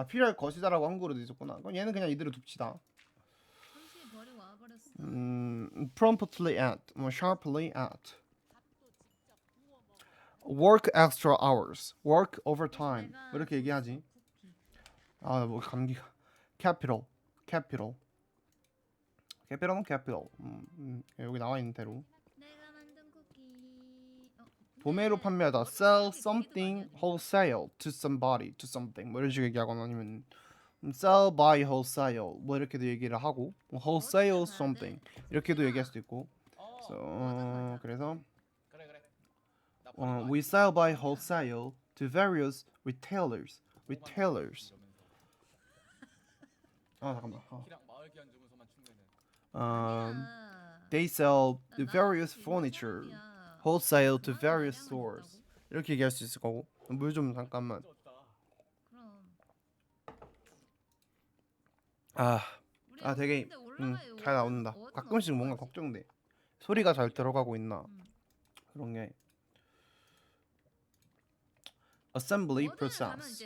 필요할 것이다라고 한국어로 있었구나. 그럼 얘는 그냥 이대로 둡시다. 삼시 버리고 와버렸어. promptly at 뭐 sharply at work extra hours work overtime 뭐 이렇게 얘기하지. 뭐 감기가 capital은 capital 여기 나와 있는 대로 내가 만든 쿠키. 도매로 판매하다 sell something wholesale to somebody to something 뭐 이런 식으로 얘기하거나 아니면 sell by wholesale 뭐 이렇게도 얘기를 하고 wholesale something 이렇게도 얘기할 수도 있고 그래서 we sell by wholesale to various retailers 잠깐만 they sell the various furniture wholesale to various stores 이렇게 얘기할 수 있을 거고 물 좀 잠깐만. 되게 잘 나온다. 가끔씩 뭔가 걱정돼. 소리가 잘 들어가고 있나 그런 게. assembly process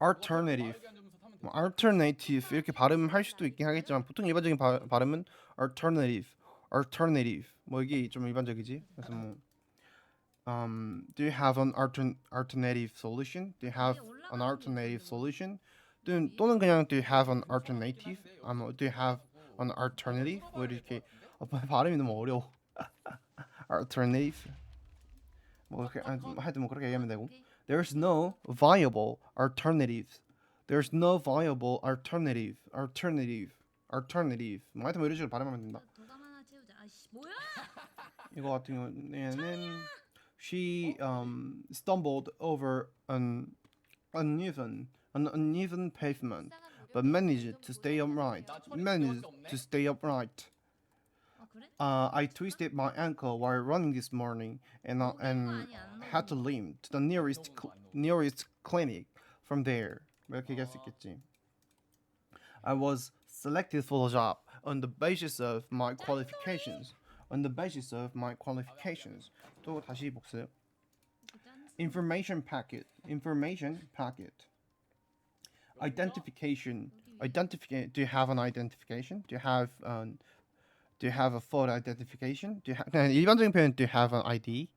alternative, 뭐 alternative 이렇게 발음할 수도 있긴 하겠지만 보통 일반적인 발음은 alternative, alternative. 뭐 이게 좀 일반적이지. 그래서 뭐 do you have an alternative solution? Do you have an alternative solution? 또는 그냥 do you have an alternative? do you have an alternative? 뭐 이렇게 발음이 너무 어려워. alternative. 뭐 그렇게 하여튼 뭐 그렇게 얘기하면 되고. There's no viable alternatives. There's no viable alternative. Alternative. 뭐 하여튼 뭐 이런 식으로 발음하면 된다. 도감 하나 채우자. 아씨 뭐야? 이거 같은 경우에는 she stumbled over an uneven pavement, but managed to stay upright. 그래? I twisted my ankle while running this morning, and had to limp to the nearest clinic from there. 이렇게 얘기할 수 있겠지. I was selected for the job on the basis of my qualifications. 또 다시 복습. Information packet. Identification. Do you have an identification? Do you have a photo identification? 그냥 일반적인 표현 do you have an ID?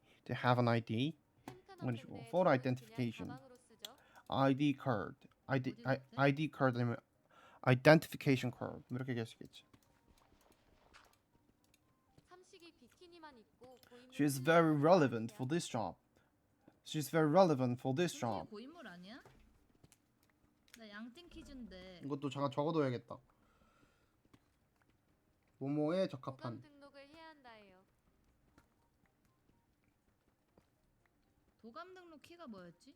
photo identification. ID card. ID card 아니면 identification card. 이렇게 얘기할 수 있겠지. She is very relevant for this job. 고인물 아니야? 나 양띵 퀴즈인데. 이것도 잠깐 적어둬야겠다. 모모에 적합한. 등록을 해야 한다예요. 도감 등록 키가 뭐였지?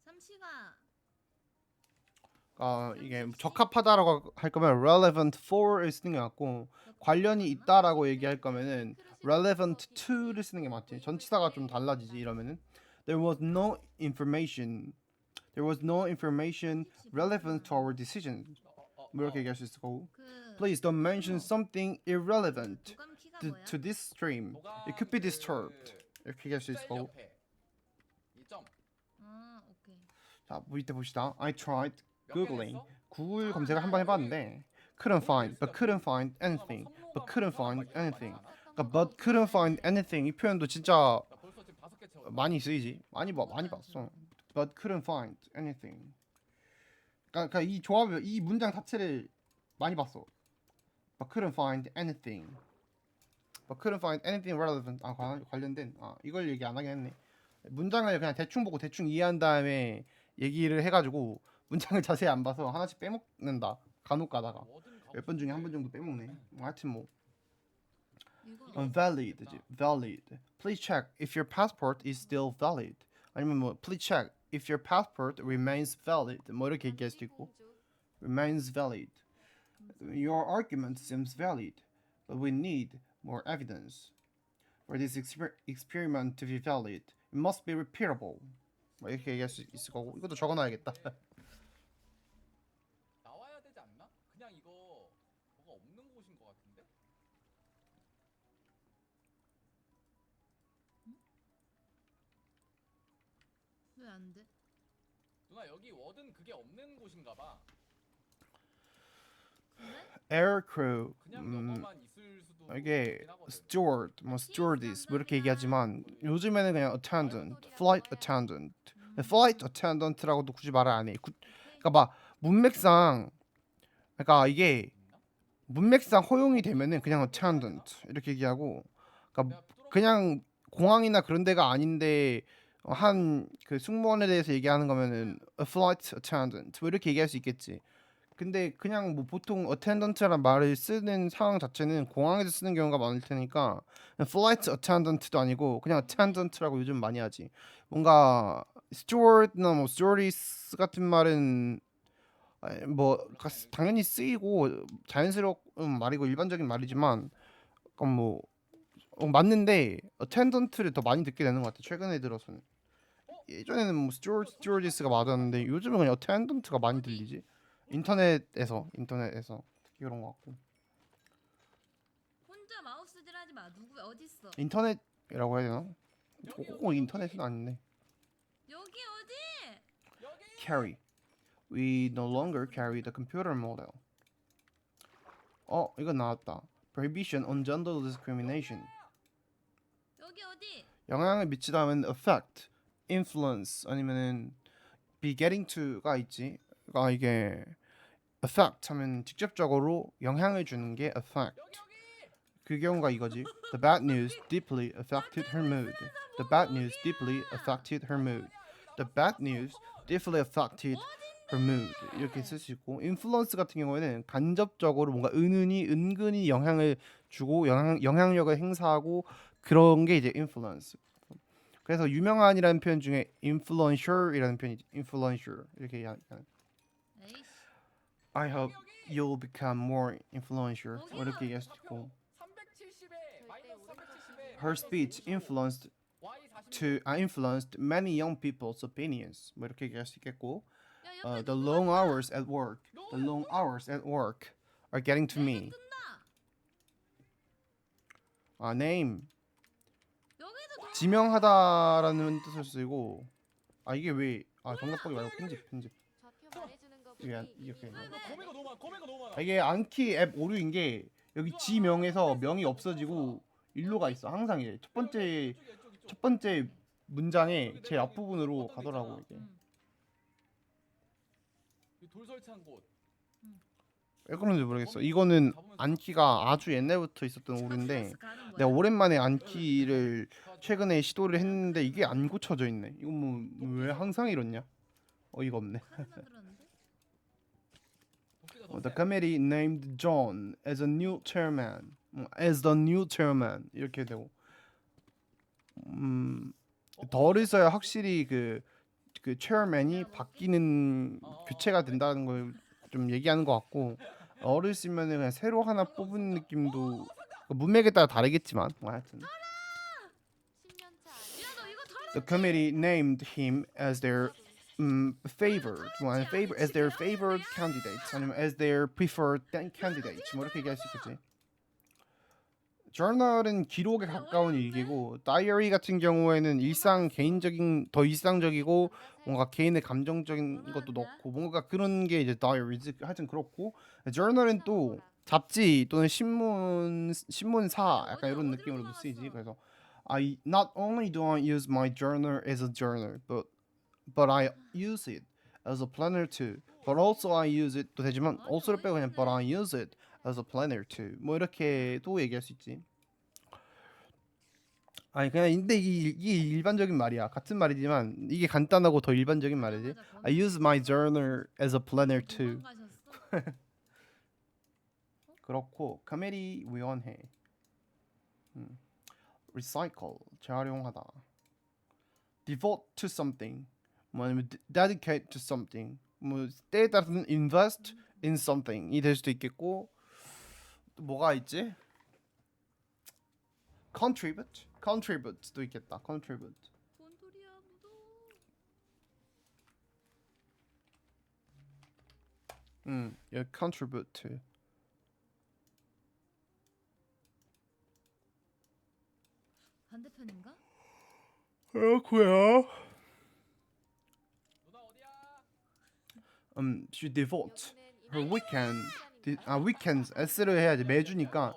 삼시가 이게 적합하다라고 할 거면 relevant for를 쓰는 게 맞고 관련이 있다라고 얘기할 거면은 relevant to를 쓰는 게 맞지. 전치사가 좀 달라지지 이러면은 there was no information relevant to our decision. 뭐 이렇게 얘기할 수 있을 거고. Please don't mention something irrelevant 도감 키가 to, 뭐야? to this stream. It could be disturbed. 이렇게 얘기할 수 있을 거고. 2점. 아 오케이. 자, 밑에 봅시다. I tried googling. 구글 검색을 한번 해봤는데 couldn't find anything. 그러니까 but couldn't find anything 이 표현도 진짜 벌써 지금 5개 채웠어. 많이 쓰이지. 많이 봤어. But couldn't find anything. 그러니까 이 조합, 이 문장 자체를 많이 봤어. But couldn't find anything relevant. 관련된. 이걸 얘기 안 하긴 했네. 문장을 그냥 대충 보고 대충 이해한 다음에 얘기를 해가지고 문장을 자세히 안 봐서 하나씩 빼먹는다. 간혹 가다가 몇 번 중에 한 번 정도 빼먹네. 하여튼 뭐. 이거 valid. Please check if your passport is still valid. 아니면 뭐 please check if your passport remains valid. 뭐 이렇게 얘기할 수도 있고. remains valid. Your argument seems valid, but we need more evidence. For this experiment to be valid, it must be repeatable. 뭐 이렇게 얘기할 수 있을 거고. 이것도 적어놔야겠다. 나와야 되지 않나? 그냥 이거 뭐가 없는 곳인 것 같은데? 왜 안 돼? 누나 여기 워든 그게 없는 곳인가 봐. Air crew. 그냥 영어만 있을 수도 이게 있긴 하거든. steward, 뭐 stewardess 뭐 이렇게 얘기하지만 요즘에는 그냥 attendant, flight attendant라고도 굳이 말을 안 해. 그러니까 막 문맥상 그러니까 이게 문맥상 허용이 되면은 그냥 attendant 이렇게 얘기하고 그러니까 그냥 공항이나 그런 데가 아닌데 한 그 승무원에 대해서 얘기하는 거면은 a flight attendant 뭐 이렇게 얘기할 수 있겠지. 근데 그냥 뭐 보통 attendant라는 말을 쓰는 상황 자체는 공항에서 쓰는 경우가 많을 테니까 flight attendant도 아니고 그냥 attendant라고 요즘 많이 하지. 뭔가 steward나 뭐 stewardess 같은 말은 뭐 당연히 쓰이고 자연스러운 말이고 일반적인 말이지만 뭐 맞는데 attendant를 더 많이 듣게 되는 것 같아. 최근에 들어서는. 예전에는 뭐 stewardess가 맞았는데 요즘은 그냥 attendant가 많이 들리지. 인터넷에서 특히 그런 것 같고. 혼자 마우스질 하지 마. 누구 어디 있어? 인터넷이라고 해야 되나? 꼭 인터넷은 아닌데. 여기 어디? carry. We no longer carry the computer model. 이거 나왔다. Prohibition on gender discrimination. 여기 어디? 영향을 미치다 하면 affect, influence 아니면은 be getting to가 있지. 그러니까 이게 affect 하면 직접적으로 영향을 주는 게 affect. 그 경우가 이거지. The bad news deeply affected her mood. The bad news deeply affected her mood. The bad news deeply affected her mood. 이렇게 쓸 수 있고, influence 같은 경우에는 간접적으로 뭔가 은근히 영향을 주고 영향력을 행사하고 그런 게 이제 influence. 그래서 유명한이라는 표현 중에 influencer이라는 표현이 influencer 이렇게 얘기하는. 에이씨. I hope you'll become more influencer. 뭐 이렇게 얘기할 수 있고. 370에 마이너스 370에 Her speech influenced many young people's opinions. 뭐 이렇게 얘기할 수 있겠고. 야, 옆에 The 누구 long 왔다. hours at work. The long hours at work are getting to me. 뜬다. Name. 여기도 너. 지명하다라는 뜻을 쓰고. 이게 왜? 정답 보기 말고 편집. 좌표 말해주는 거 이게 보니 이렇게. 이미 고메가 너무 많아. 이게 안키 앱 오류인 게 여기 지명에서 명이 없어지고 일로가 있어. 항상 이게 첫 번째 문장의 제 앞부분으로 가더라고 이게. 돌 설치한 곳. 왜 그런지 모르겠어. 이거는 안키가 아주 옛날부터 있었던 오류인데 가는 거야? 내가 오랜만에 안키를 최근에 시도를 했는데 이게 안 고쳐져 있네. 이거 뭐 왜 항상 이렇냐? 어이가 없네. 하늘만 들었는데? The committee named John as a new chairman. As the new chairman 이렇게 되고. 덜을 써야 확실히 그 chairman이 바뀌는 교체가 된다는 걸 좀 얘기하는 것 같고, 어를 쓰면은 그냥 새로 하나 뽑은 느낌도 문맥에 따라 다르겠지만 뭐 하여튼. 10년차 야, 너 이거 털어. The committee named him as their favored, as their favored candidates, 아니면 as their preferred candidates. 뭐 이렇게 얘기할 수 있겠지. journal은 기록에 가까운 일기고, diary 같은 경우에는 더 일상적이고 뭔가 개인의 감정적인 것도 넣고 뭔가 그런 게 이제 diaries. 하여튼 그렇고, journal은 또 잡지 또는 신문사 약간 이런 느낌으로도 쓰이지. 그래서 not only do I use my journal as a journal, but I use it as a planner too. But also I use it 또 되지만 also를 빼고 그냥 but I use it as a planner too. 뭐 이렇게도 얘기할 수 있지. 그냥 근데 이게 일반적인 말이야. 같은 말이지만 이게 간단하고 더 일반적인 말이지. I use my journal as a planner too. 도망가셨어? 그렇고 카메리 위원회. recycle 재활용하다. devote to something. 뭐 아니면 dedicate to something. 뭐 때에 따라서는 invest in something이 될 수도 있겠고, 또 뭐가 있지? contribute도 있겠다. contribute. 뭔 소리야, 무도. 여기 contribute. 반대편인가? 그렇고요. 누나 어디야? she devotes her 여기는 weekend. 시간입니다. weekends s를 해야지 매주니까.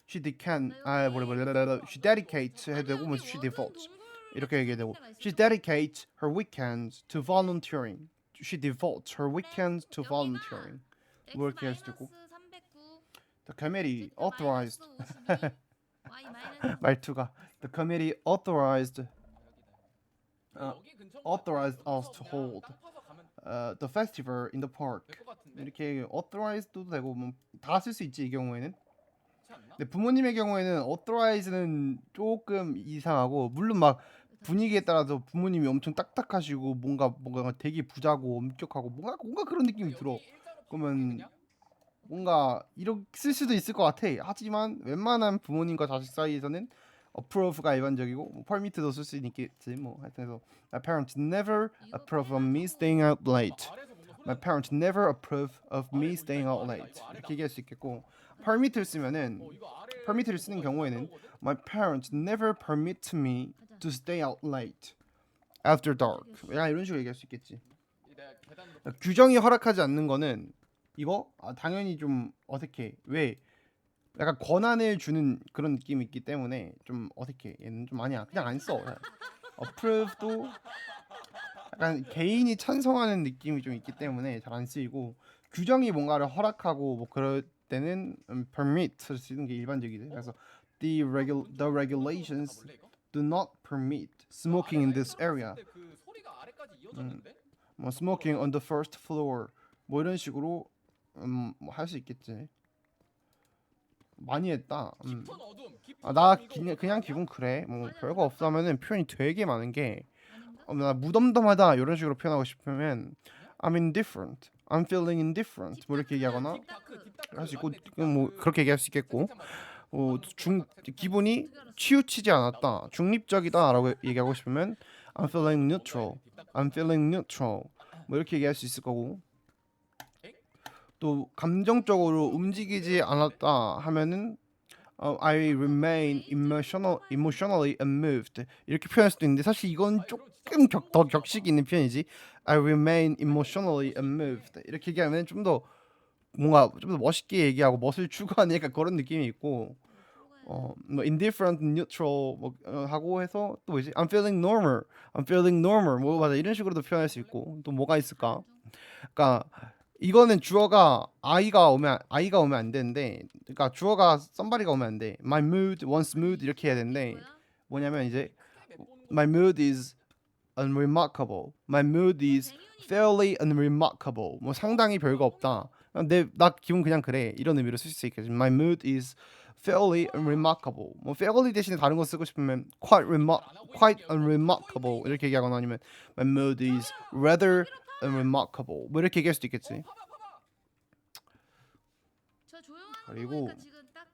she dedicates 해도 되고 뭐 she devotes 이렇게 얘기해야 되고, she dedicates her weekends to volunteering. she devotes her weekends to volunteering. 뭐 이렇게 할 수도 있고. The committee authorized 말투가 The committee authorized 여기 근처 authorized us to hold the festival in the park. 될것 같은데. 이렇게 authorized도 되고 뭐 다 쓸 수 있지 이 경우에는. 그렇지 않나? 근데 부모님의 경우에는 authorize는 조금 이상하고, 물론 막 분위기에 따라서 부모님이 엄청 딱딱하시고 뭔가 되게 부자고 엄격하고 뭔가 그런 느낌이 들어. 여기 일자로 그러면 그냥? 뭔가 이렇게 쓸 수도 있을 것 같아. 하지만 웬만한 부모님과 자식 사이에서는 approve가 일반적이고 뭐 permit도 쓸 수 있겠지. 뭐 하여튼 해서 My parents never approve of me staying out late. 아래에서 뭔가 소리 My parents never approve of me staying out late. 이렇게 얘기할 수 있겠고, permit를 쓰면은 이거 아래 permit를 쓰는 경우에는 My parents never permit me to stay out late after dark. 야 이런 식으로 얘기할 수 있겠지. 내가 규정이 허락하지 않는 거는 이거 당연히 좀 어색해. 왜? 약간 권한을 주는 그런 느낌이 있기 때문에 좀 어색해. 얘는 좀 아니야. 그냥 안 써. approve도 약간 개인이 찬성하는 느낌이 좀 있기 때문에 잘 안 쓰이고 규정이 뭔가를 허락하고 뭐 그럴 때는 permit을 쓰는 게 일반적이지. 그래서 the regulations do not permit smoking in this area. 그 소리가 아래까지 음, 이어졌는데? 뭐 smoking on the first floor 뭐 이런 식으로 할 수 있겠지. 많이 했다. 깊은 어둠. 깊은 나 어둠 이거 그냥 기분 그래. 뭐 별거 없다면은 표현이 되게 많은 게 아닌가? 나 무덤덤하다 이런 식으로 표현하고 싶으면 I'm indifferent, I'm feeling indifferent 뭐 이렇게 얘기하거나 딥다크, 딥다크. 할 수 있고 맞네, 뭐 딥다크. 그렇게 얘기할 수 있겠고 기분이 치우치지 않았다, 중립적이다라고 얘기하고 싶으면 I'm feeling neutral, I'm feeling neutral 뭐 이렇게 얘기할 수 있을 거고 또 감정적으로 움직이지 않았다 하면은 I remain emotionally unmoved 이렇게 표현할 수도 있는데 사실 이건 조금 더 격식 있는 표현이지. I remain emotionally unmoved 이렇게 얘기하면 좀 더 뭔가 좀 더 멋있게 얘기하고 멋을 추구하니까 그런 느낌이 있고 뭐 indifferent, neutral 뭐 하고 해서 또 뭐지? I'm feeling normal 뭐 맞아 이런 식으로도 표현할 수 있고 또 뭐가 있을까? 그러니까 이거는 주어가 아이가 오면 안 되는데, 그러니까 주어가 somebody가 오면 안 돼. My mood, one's mood 이렇게 해야 되는데 뭐냐면 이제 my mood is unremarkable. My mood is fairly unremarkable. 뭐 상당히 별거 없다. 나 기분 그냥 그래. 이런 의미로 쓸 수 있겠지. My mood is fairly unremarkable. 뭐 fairly 대신에 다른 거 쓰고 싶으면 quite unremarkable 이렇게 얘기하거나 아니면 my mood is rather unremarkable 뭐 이렇게 얘기할 수도 있겠지. 저 조용한 거 그리고 보니까 지금 딱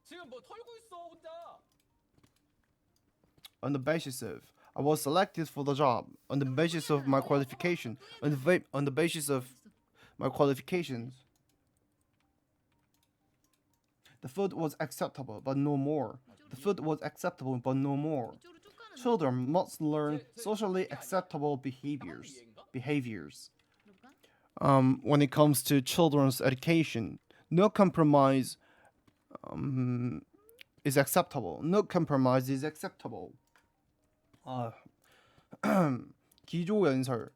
지금 뭐 털고 있어 혼자. on the basis of I was selected for the job on the basis of my qualification on the basis of my qualifications. The food was acceptable but no more. The food was acceptable but no more. 이쪽으로 쭉 가는 Children must learn socially acceptable behaviors. 그럴까? When it comes to children's education, no compromise is acceptable. No compromise is acceptable. 기조 연설,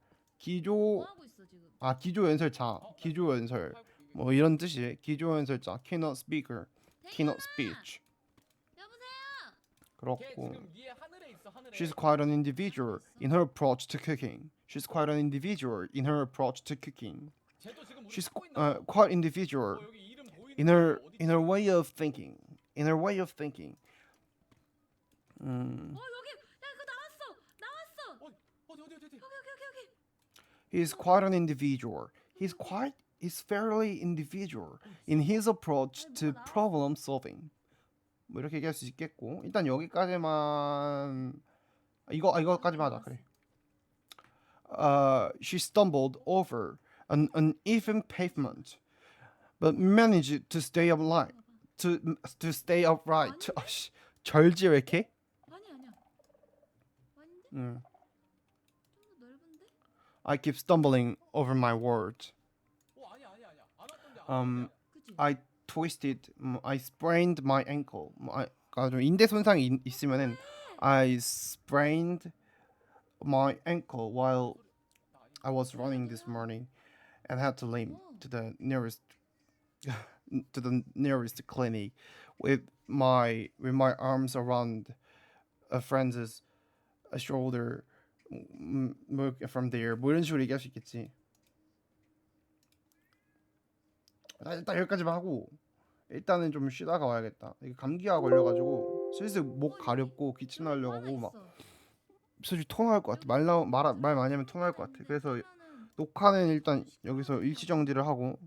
뭐 하고 있어 지금? 기조 연설자, 기조 연설 뭐 이런 뜻이에요. 기조 연설자, keynote speaker, keynote speech. 여보세요. 걔 그렇고 지금 위에 하늘에 있어 하늘에. she's quite an individual in her approach to cooking. She's quite an individual in her approach to cooking. 쟤도 지금 우리 She's 찾고 있나 봐. quite individual 여기 이름 보이는 in her way of thinking. In her way of thinking. 여기 야 그거 나왔어. 어디. 여기. He's quite an individual. He's fairly individual in his approach to problem solving. 뭐 이렇게 얘기할 수 있겠고 일단 여기까지만 이거까지만 하자 그래. She stumbled over an uneven pavement, but managed to stay upright. To stay upright. 절지 왜 이렇게? 아니야. 아닌데? 음. 좀 더 넓은데? I keep stumbling over my words. 아니야. 안 왔던데. 그치? I sprained my ankle. 그러니까 좀 인대 손상이 있으면은 I sprained my ankle while I was running this morning and had to limp to the nearest clinic with my arms around a friend's shoulder from there. 뭐 이런 식으로 얘기할 수 있겠지. 일단 여기까지만 하고 일단은 좀 쉬다가 와야겠다. 이게 감기가 걸려가지고 슬슬 목 가렵고 기침 나려고 하고 막 솔직히 토 나올 것 같아. 말 많이 하면 토 나올 것 같아. 그래서 녹화는 일단 여기서 일시 정지를 하고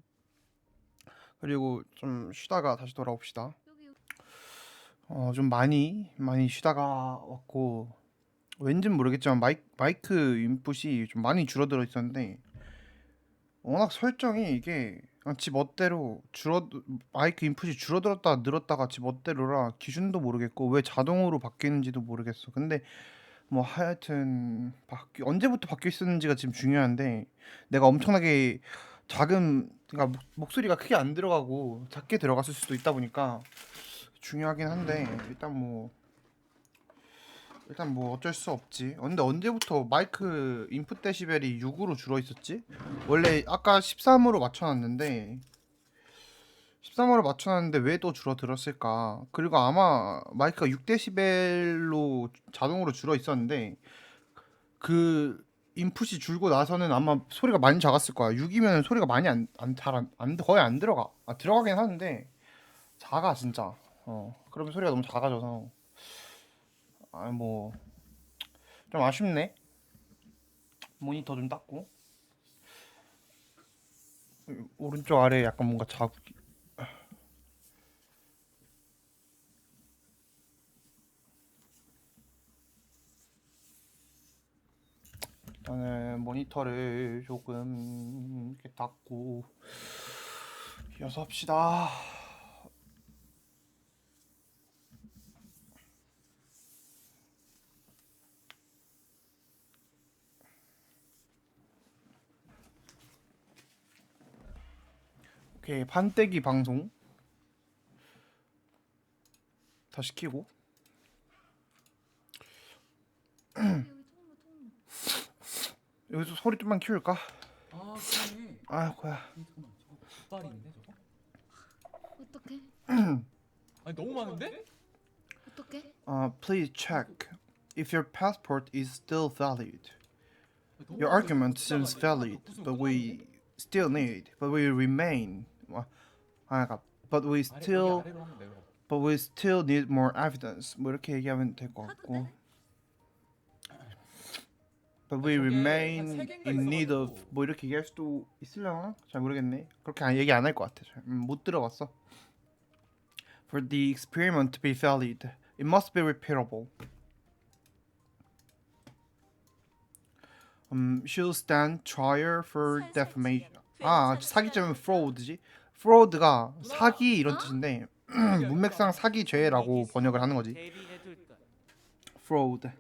그리고 좀 쉬다가 다시 돌아옵시다. 좀 많이 쉬다가 왔고 왠지는 모르겠지만 마이크 인풋이 좀 많이 줄어들어 있었는데 워낙 설정이 이게 그냥 지 멋대로 마이크 인풋이 줄어들었다가 늘었다가 지 멋대로라 기준도 모르겠고 왜 자동으로 바뀌는지도 모르겠어. 근데 뭐 하여튼 언제부터 바뀌어 있었는지가 지금 중요한데 내가 엄청나게 작은 그러니까 목소리가 크게 안 들어가고 작게 들어갔을 수도 있다 보니까 중요하긴 한데 일단 뭐 어쩔 수 없지. 근데 언제부터 마이크 인풋 데시벨이 6으로 줄어 있었지? 원래 아까 13으로 맞춰놨는데 13으로 맞춰놨는데 왜 또 줄어들었을까? 그리고 아마 마이크가 6데시벨로 자동으로 줄어 있었는데 그 인풋이 줄고 나서는 아마 소리가 많이 작았을 거야. 6이면 소리가 많이 거의 안 들어가. 들어가긴 하는데 작아 진짜. 그러면 소리가 너무 작아져서 뭐 좀 아쉽네. 모니터 좀 닦고 오른쪽 아래 약간 뭔가 자국이. 일단은 모니터를 조금 이렇게 닦고 이어서 합시다. 오케이, 판때기 방송 다 시키고 여기서 소리 좀만 키울까? 아 그러네. 아이고야. 잠깐만 저거 족발인데 저거? 어떡해? 아니 너무 많은데? 어떡해? Please check if your passport is still valid. 너무 Your 많아서 argument 족발 seems 아니야? valid, 무슨 but 끝났는데? we remain. But we still, 아래로 하면 내려. but we still need more evidence. 뭐 이렇게 얘기하면 될 것 같고. But we 저게 한 remain 세 개인가 in need of 있어가지고. 뭐 이렇게 얘기할 수도 있으려나? 잘 모르겠네. 그렇게 얘기 안 할 것 같아. 못 들어봤어. For the experiment to be valid, it must be repeatable. She'll stand trial for defamation. 사기죄면 fraud지. fraud가 사기 이런 뜻인데 문맥상 사기죄라고 번역을 하는 거지. fraud.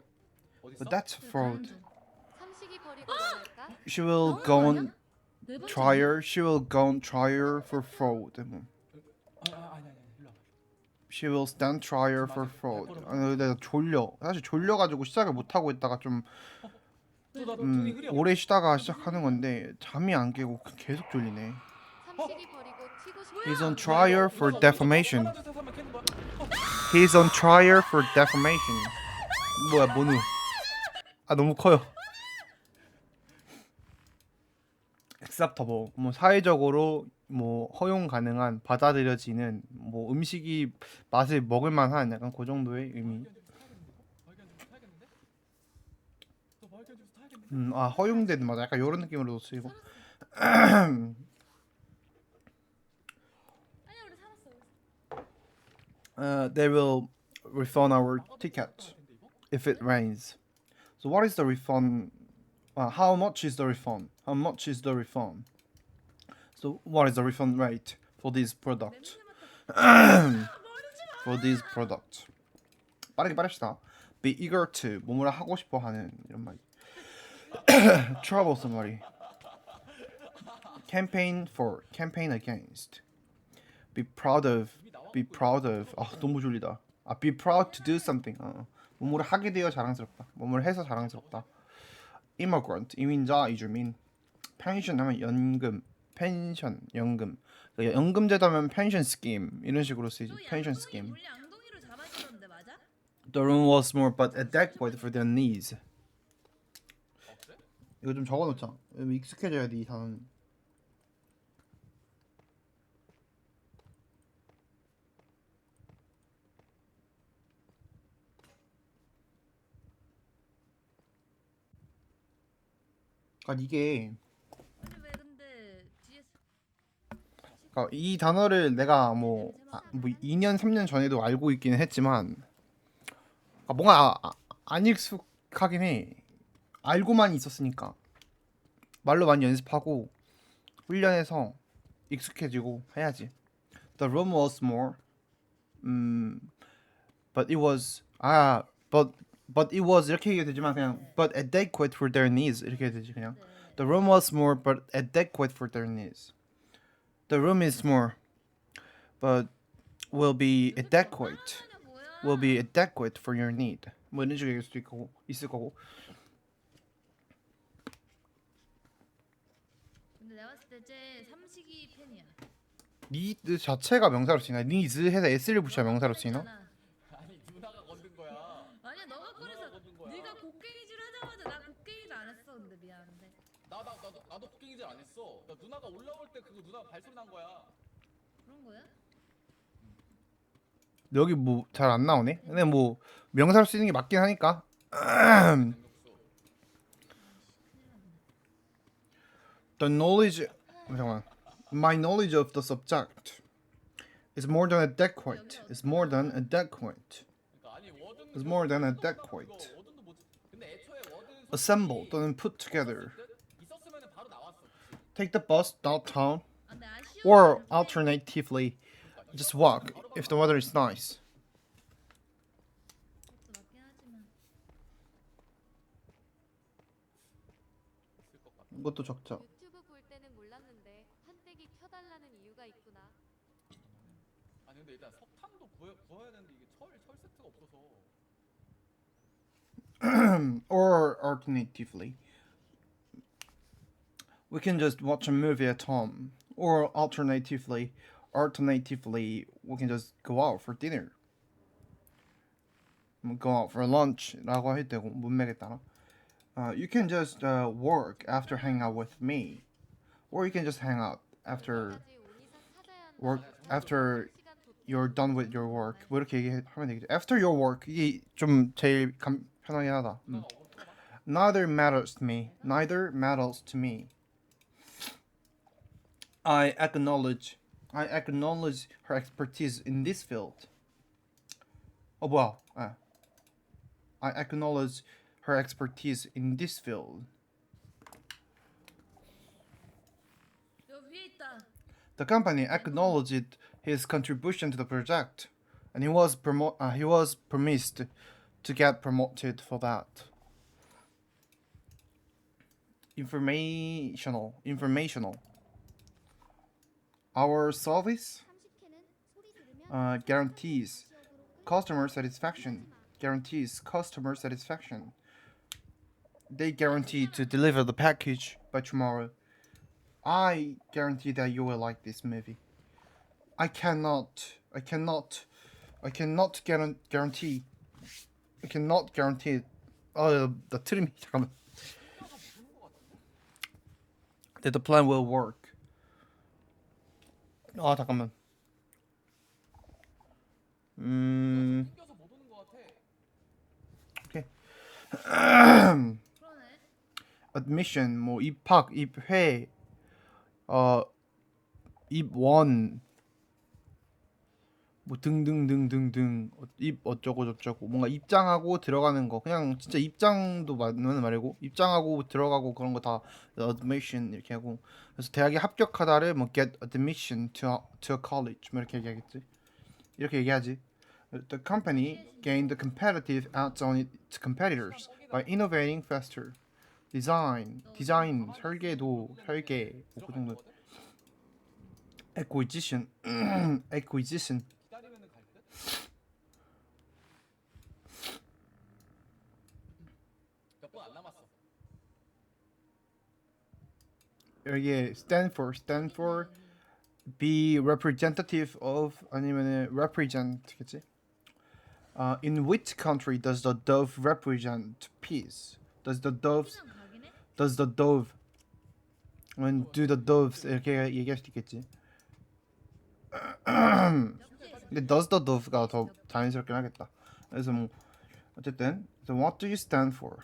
어딨어? But that's fraud. 삼식이 버리고 나갈까? She will go on trial. She will go on trial for fraud. 아니 일로 와. She will stand trial for fraud. 내가 졸려. 사실 졸려가지고 시작을 못 하고 있다가 좀 나 눈이 흐려. 오래 쉬다가 시작하는 건데 잠이 안 깨고 계속 졸리네. 삼식이 버리고 튀고 싶어. He's on trial for defamation. 하나 둘 셋 하면 캐는 거야. He's on trial for defamation. 뭐야 뭐누? 너무 커요. acceptable. 뭐 사회적으로 뭐 허용 가능한 받아들여지는 뭐 음식이 맛을 먹을 만한 약간 그 정도의 의미. 허용된 맞아. 약간 이런 느낌으로도 쓰이고. 아니야 우리 살았어. They will refund our ticket if it rains. So what is the refund? How much is the refund? How much is the refund? So what is the refund rate for this product? For this product. 빠르게 빠릅시다. Be eager to 뭐뭐를 하고 싶어 하는 이런 말. Troublesome 말이. Campaign for, campaign against. Be proud of. 너무 졸리다. Be proud to do something. 뭐뭐를 하게 되어 자랑스럽다. 뭐뭐를 해서 자랑스럽다. Immigrant, 이민자, 이주민. Pension 하면 연금, 펜션, 연금. 그러니까 연금제도면 pension scheme 이런 식으로 쓰이지. Pension scheme. 우리 앙둥이로 잡아주던데 맞아? The room was small, but a deck board for their knees. 이거 좀 적어놓자. 익숙해져야 돼 이 단어는. 이게 아니 왜 근데 뒤에서 이 단어를 내가 뭐 2년 3년 전에도 알고 있기는 했지만 뭔가 안 익숙하긴 해. 알고만 있었으니까 말로 많이 연습하고 훈련해서 익숙해지고 해야지. The room was small, but it was but but it was 이렇게 얘기해도 되지만 그냥 but adequate for their needs 이렇게 해도 되지 그냥. The room was small but adequate for their needs. The room is small but will be adequate. Will be adequate for your need. 뭐 이런 식으로 얘기할 수도 있고 있을 거고. 근데 내가 봤을 때쟤 삼식이 팬이야. need 자체가 명사로 쓰이나? needs 해서 s를 붙여 명사로 쓰이나? 아니 누나가 건든 거야. 아니야 너가 그래서 건든 거야. 네가 곡괭이질 하자마자 나 곡괭이도 안 했어. 근데 미안한데. 나도 폭행질 안 했어. 나 누나가 올라올 때 그거 누나가 발소리 난 거야. 그런 거야? 여기 뭐 잘 안 나오네. 근데 뭐 명사로 쓰이는 게 맞긴 하니까. The knowledge 잠깐만. My knowledge of the subject is more than adequate. Is more than adequate. 그러니까 아니 워든 Is more than adequate. 워든도 뭐지? 근데 애초에 워든 Assemble 또는 put together. 있었으면 바로 나왔어. Take the bus downtown 아, 근데 아쉬워. or alternatively just walk if the weather is nice. 그것도 맞긴 하지만. 있을 것 같아. 이것도 적자. 유튜브 볼 때는 몰랐는데 판때기 켜달라는 이유가 있구나. 아니 근데 일단 석탄도 구해야 되는데 이게 철 세트가 없어서. Or alternatively, we can just watch a movie at home. Or alternatively, we can just go out for dinner. Go out for lunch라고 해도 되고 문맥에 따라. You can just work after hang out with me, or you can just hang out after 까지 온 이상 찾아야 한다. work after 시간 도- you're done with your work. 뭐 이렇게 얘기하면 되겠지. After your work 이게 좀 제일 편하긴 하다. Neither matters to me. Neither matters to me. I acknowledge her expertise in this field. 뭐야? I acknowledge her expertise in this field. 여기 위에 있다. The company acknowledged his contribution to the project, and he was promised to get promoted for that. Informational. Our service guarantees customer satisfaction. They guarantee to deliver the package by tomorrow. I guarantee that you will like this movie. I cannot guarantee. 나 트림이 잠깐만. That the plan will work. 잠깐만. 숨겨서 못 오는 것 같아. 그러네. admission 뭐 입학, 입회, 입원 뭐 등등등등등 입 어쩌고 저쩌고 뭔가 입장하고 들어가는 거 그냥 진짜 입장도 맞는 말이고 입장하고 들어가고 그런 거 다 admission 이렇게 하고 그래서 대학에 합격하다를 뭐 get admission to a college 뭐 이렇게 얘기하겠지 이렇게 얘기하지. The company gained a competitive edge on its competitors by innovating faster. 디자인 설계 뭐 그 정도. acquisition 기다리면은 갈 듯? 몇 번 안 남았어. 여기에 stand for be representative of 아니면은 represent겠지? In which country does the dove represent peace? Does the 그냥 가긴 해? dove when do the doves 이렇게 얘기할 수도 있겠지. 근데 does the dove가 더 자연스럽긴 하겠다. 그래서 뭐 어쨌든 so what do you stand for?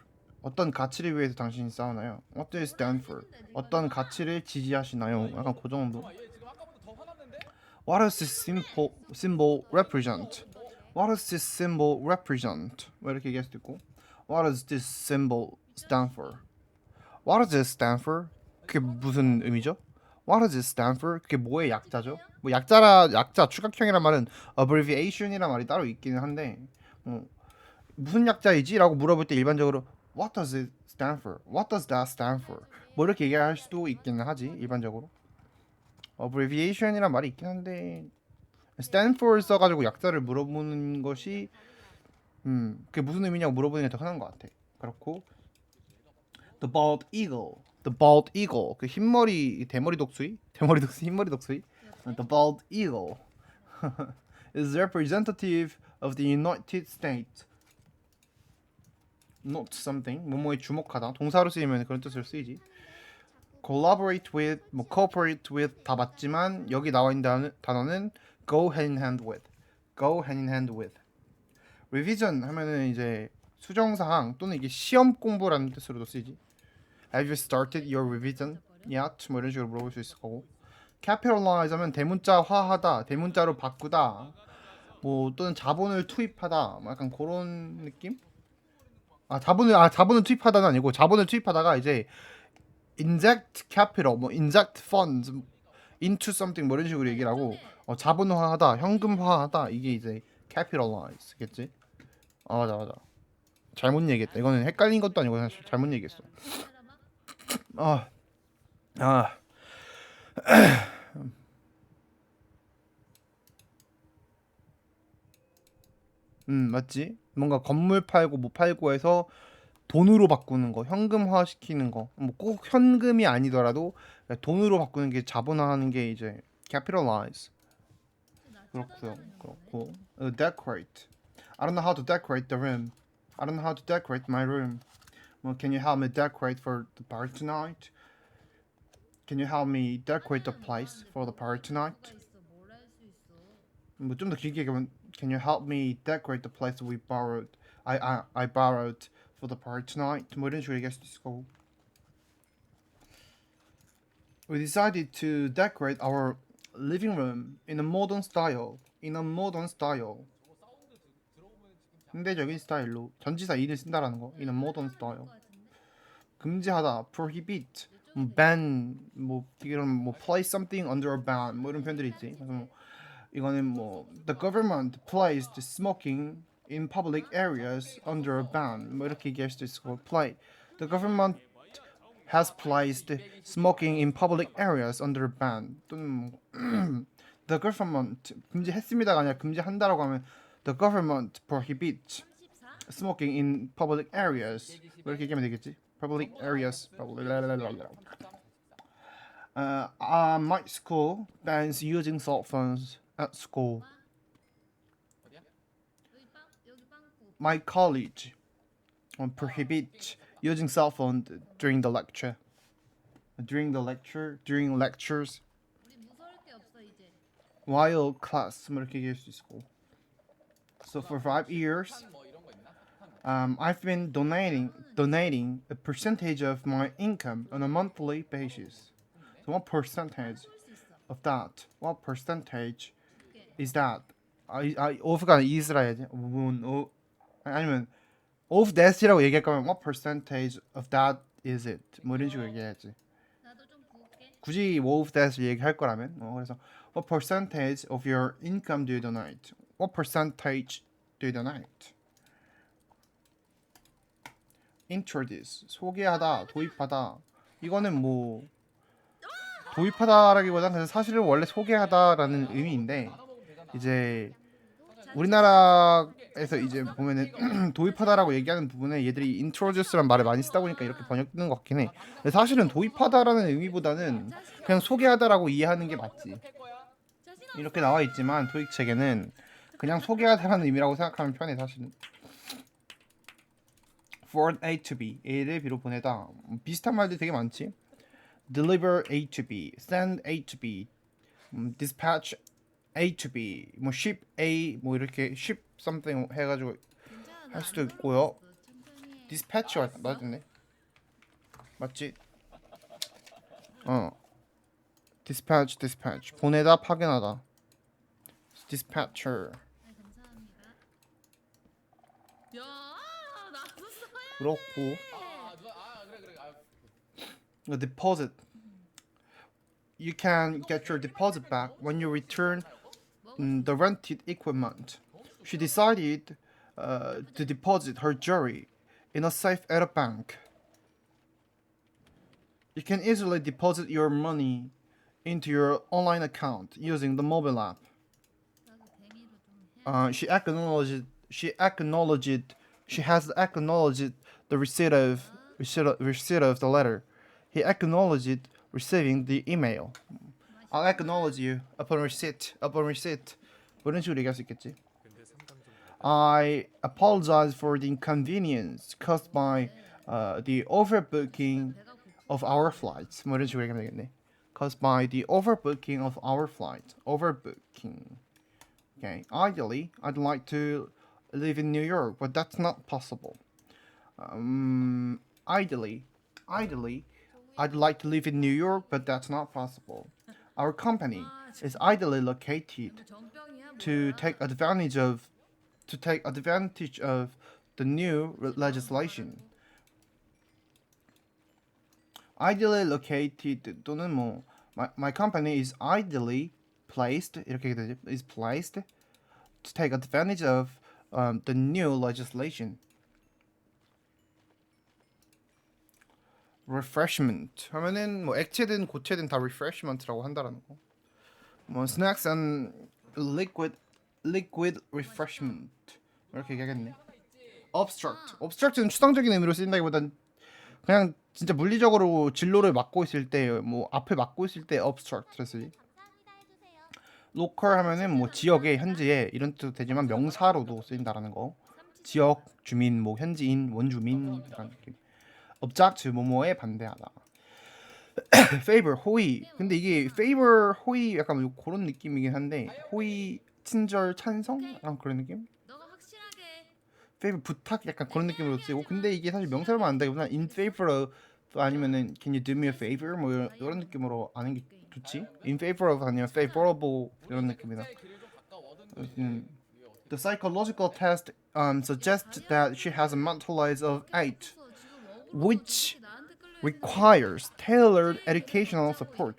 어떤 가치를 위해서 당신이 싸우나요? What do you stand for? 어떤 가치를 지지하시나요? 약간 그 정도. 얘 지금 아까보다 더 화났는데? What does this symbol represent? What does this symbol represent? 뭐 이렇게 얘기할 수도 있고. What does this symbol stand for? What does it stand for? 그게 무슨 의미죠? What does it stand for? 그게 뭐의 약자죠? 뭐 약자 추각형이란 말은 abbreviation이란 말이 따로 있기는 한데 무슨 약자이지? 라고 물어볼 때 일반적으로 What does it stand for? What does that stand for? 뭐 이렇게 얘기할 수도 있기는 하지 일반적으로. abbreviation이란 말이 있긴 한데 stand for 써가지고 약자를 물어보는 것이 그게 무슨 의미냐고 물어보는 게 더 흔한 것 같아. 그렇고 the bald eagle, the bald eagle 그 흰머리 대머리 독수리, 대머리 독수리, 흰머리 독수리. The bald eagle is representative of the United States. Not something 뭐뭐에 주목하다 동사로 쓰이면 그런 뜻으로 쓰이지. collaborate with, 뭐 cooperate with 다 맞지만 여기 나와 있는 단어는 go hand in hand with, go hand in hand with. revision 하면은 이제 수정사항 또는 이게 시험 공부라는 뜻으로도 쓰이지. Have you started your revision yet? 뭐 이런 식으로 물어볼 수 있을 거고. capitalize 하면 대문자화하다, 대문자로 바꾸다, 뭐 또는 자본을 투입하다, 뭐 약간 그런 느낌? 자본을 투입하다는 아니고 자본을 투입하다가 이제 inject capital, 뭐 inject funds into something 뭐 이런 식으로 얘기를 하고 자본화하다, 현금화하다 이게 이제 capitalize겠지? 맞아. 잘못 얘기했다. 이거는 헷갈린 것도 아니고 사실 잘못 얘기했어. 아, 아. 맞지? 뭔가 건물 팔고 뭐 팔고 해서 돈으로 바꾸는 거, 현금화 시키는 거, 뭐 꼭 현금이 아니더라도 돈으로 바꾸는 게 자본화하는 게 이제 capitalize. 그렇고요. 그렇고 decorate. I don't know how to decorate the room. I don't know how to decorate my room. Well, can you help me decorate for the party tonight? Can you help me decorate the place for the party tonight? 뭐 좀 더 길게 얘기하면 Can you help me decorate the place we borrowed? I borrowed for the party tonight. 뭐 이런 식으로 얘기할 수도 있을 거고. We decided to decorate our living room in a modern style. In a modern style. 현대적인 스타일로 전치사 in을 쓴다라는 거. In a modern style. 금지하다, prohibit, ban, 뭐 이런 뭐 place something under a ban, 뭐 이런 표현들이 있지. 그래서 뭐 이거는 뭐 the government placed smoking in public areas under a ban, 뭐 이렇게 얘기할 수도 있고 the government has placed smoking in public areas under a ban 또는 뭐 the government 금지했습니다가 아니라 금지한다라고 하면 the government prohibits smoking in public areas 뭐 이렇게 얘기하면 되겠지. public areas. My school bans using cell phones at school. My college prohibits using cell phones during the lecture. During lectures. While class. 뭐 이렇게 얘기할 수 있고. So for 5 years, I've been donating a percentage of my income on a monthly basis. So what percentage of that? What percentage is that? of가 is라 해야지. 아니면 of that이라고 얘기할 거면 what percentage of that is it? 뭐 이런 식으로 얘기해야지. 나도 좀 부을게. 굳이 of that을 얘기할 거라면 그래서 what percentage of your income do you donate? What percentage do you donate? introduce 소개하다, 도입하다. 이거는 뭐 도입하다라기보다는 그냥 사실은 원래 소개하다라는 의미인데 이제 우리나라에서 이제 보면은 도입하다라고 얘기하는 부분에 얘들이 introduce란 말을 많이 쓰다 보니까 이렇게 번역되는 것 같긴 해. 근데 사실은 도입하다라는 의미보다는 그냥 소개하다라고 이해하는 게 맞지. 이렇게 나와 있지만 도입 책에는 그냥 소개하다라는 의미라고 생각하면 편해 사실은. For A to B, A를 B로 보내다. 비슷한 말들이 되게 많지. Deliver A to B, send A to B, dispatch A to B, 뭐 ship A, 뭐 이렇게 ship something 해가지고 괜찮아. 할 수도 있고요. 천천히 해. dispatch가 맞네. 맞지? dispatch 보내다 파견하다. dispatcher. 네, 감사합니다. 야, 나도 써야 그렇고 돼. 그래. deposit. You can get your deposit back when you return the rented equipment. She decided to deposit her jewelry in a safe at a bank. You can easily deposit your money into your online account using the mobile app. 나도 대미로 좀 해. She has acknowledged the receipt of the letter. He acknowledged receiving the email. I'll acknowledge you upon receipt. 뭐 이런 식으로 얘기할 수 있겠지. I apologize for the inconvenience caused by the overbooking 배가 고프. of our flights. 뭐 이런 식으로 얘기하면 되겠네. Caused by the overbooking of our flight. Overbooking. Okay. Ideally, I'd like to live in New York, but that's not possible. Ideally, I'd like to live in New York, but that's not possible. Our company is ideally located 뭐 정병이야 to 뭐야? take advantage of the new legislation. Ideally located 또는 뭐 my company is ideally placed 이렇게 되지 is placed to take advantage of the new legislation. refreshment 하면은 뭐 액체든 고체든 다 refreshment라고 한다라는 거. 뭐 snacks and liquid refreshment 이렇게 얘기하겠네. obstruct는 추상적인 의미로 쓰인다기보단 그냥 진짜 물리적으로 진로를 막고 있을 때 뭐 앞을 막고 있을 때 obstruct를 쓰지. local 하면은 뭐 지역에 현지에 이런 뜻도 되지만 명사로도 쓰인다라는 거. 지역 주민 뭐 현지인 원주민 이런 느낌. object 뭐뭐에 반대하다. favor 호의. 근데 이게 favor 호의 약간 그런 느낌이긴 한데 호의 친절 찬성 약간 그런 느낌? 너가 확실하게 favor 부탁 약간 그런 느낌으로 쓰이고 근데 이게 사실 명사로만 안다기보다 in favor of 아니면은 can you do me a favor 뭐 이런 느낌으로 아는 게 좋지. in favor of 아니면 favorable 이런 느낌이다. The psychological test suggests that she has a mental age of 8, which requires tailored educational support.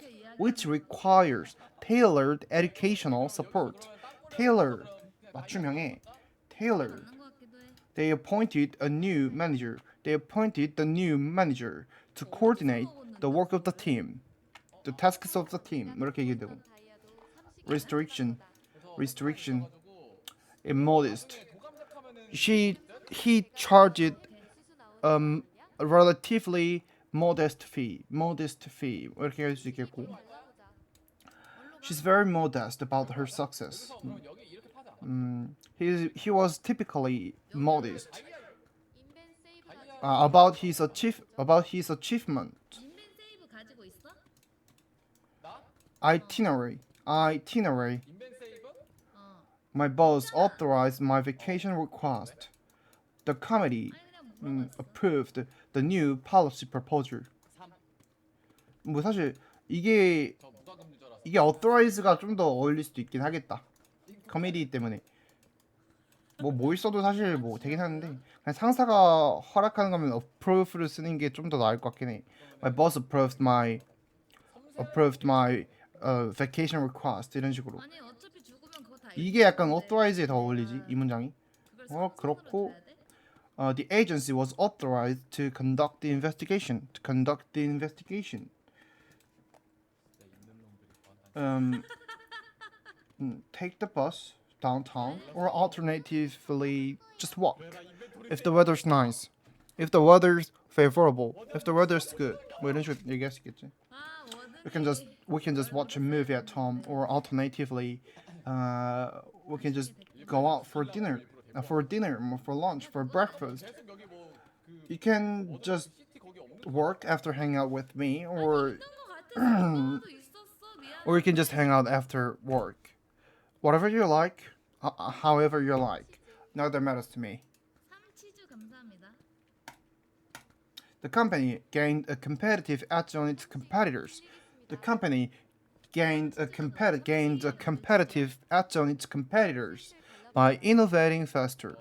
Tailored 맞춤형에 tailored. They appointed the new manager to coordinate the work of the team, the tasks of the team. 이렇게 얘기되고. Restriction, immodest. He charged a relatively modest fee. 이렇게 할 수 있겠고. She's very modest about her success. He was typically modest about his achievement. 인벤 세이브 가지고 있어? Itinerary. 인벤 세이브? 어. My boss authorized my vacation request. The committee 아니 그냥 물어봤어. approved the new policy proposal. 3. 뭐 사실 이게 저 무과금 유저라서. authorize가 좀 더 어울릴 수도 있긴 하겠다. 커미디 때문에 뭐 있어도 사실 뭐 되긴 하는데 그냥 상사가 허락하는 거면 approve를 쓰는 게 좀 더 나을 것 같긴 해. My boss approved my vacation request 이런 식으로. 아니 어차피 죽으면 그거 다 이게 약간 있는데. authorize에 더 어울리지 이 문장이. 그걸 그렇고. 써야 돼? The agency was authorized to conduct the investigation. Take the bus downtown, or alternatively just walk. If the weather's nice, if the weather's favorable, if the weather's good. 뭐 이런 식으로 얘기할 수 있겠지. 아 We can just watch a movie at home, or alternatively, we can just go out for dinner, for lunch, for breakfast. 계속 여기 뭐그 You can just 시티 거기 없는 work after hang out with me, or 있는 거 같았어. 있었어. 미안. you can just hang out after work. Whatever you like, however you like. Neither matters to me. 삼치주 감사합니다. The company gained a competitive edge on its competitors. The company gained a competitive edge on its competitors by innovating faster.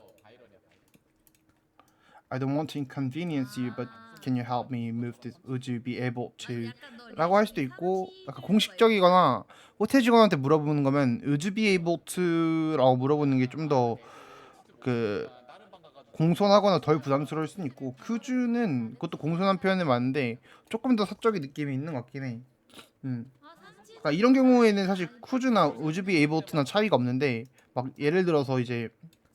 I don't want to inconvenience you, but can you help me move this? Would you be able to? 약간 너 라고 할 수도 있고 약간 공식적이거나 호텔 직원한테 물어보는 거면 Would you be able to? 라고 물어보는 게 좀 더 그 공손하거나 덜 부담스러울 수는 있고 큐즈는 그것도 공손한 표현이 맞는데 조금 더 사적인 느낌이 있는 것 같긴 해. 아 삼치즈. 그러니까 이런 경우에는 사실 큐즈나 would you be able to나 차이가 없는데 막 예를 들어서 이제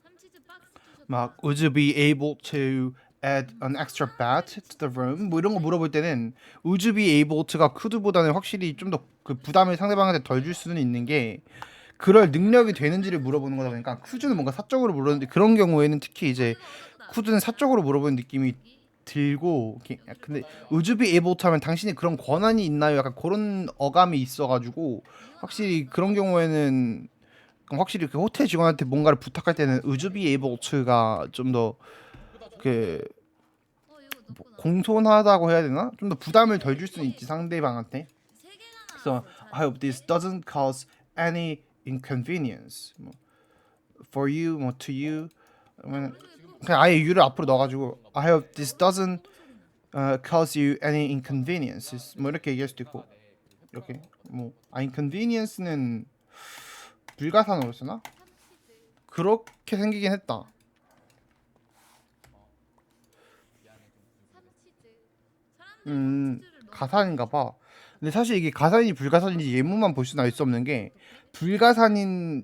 삼치즈 박스 주셨다. 막 would you be able to add an extra bed to the room 뭐 이런 거 물어볼 때는 would you be able to가 could보다는 확실히 좀 더 그 부담을 상대방한테 덜 줄 수는 있는 게 그럴 능력이 되는지를 물어보는 거다 보니까 could는 뭔가 사적으로 물었는데 그런 경우에는 특히 이제 could는 사적으로 물어보는 느낌이 들고 근데 would you be able to 하면 당신이 그런 권한이 있나요? 약간 그런 어감이 있어가지고 확실히 그런 경우에는 확실히 그 호텔 직원한테 뭔가를 부탁할 때는 would you be able to가 좀 더 그 이거 넣고 나. 공손하다고 해야 되나? 좀 더 부담을 덜 줄 수는 있지 상대방한테. 세 개가 그래서 나왔어. I hope this doesn't cause any inconvenience 뭐, for you, 뭐 to you. 그러면 그냥 아예 you를 앞으로 넣어가지고 I hope this doesn't cause you any inconveniences. 뭐 이렇게 얘기할 수도 있고 이렇게 뭐 inconvenience는 불가산으로 쓰나? 그렇게 생기긴 했다. 가산인가 봐. 근데 사실 이게 가산인지 불가산인지 예문만 볼 수는 알 수 없는 게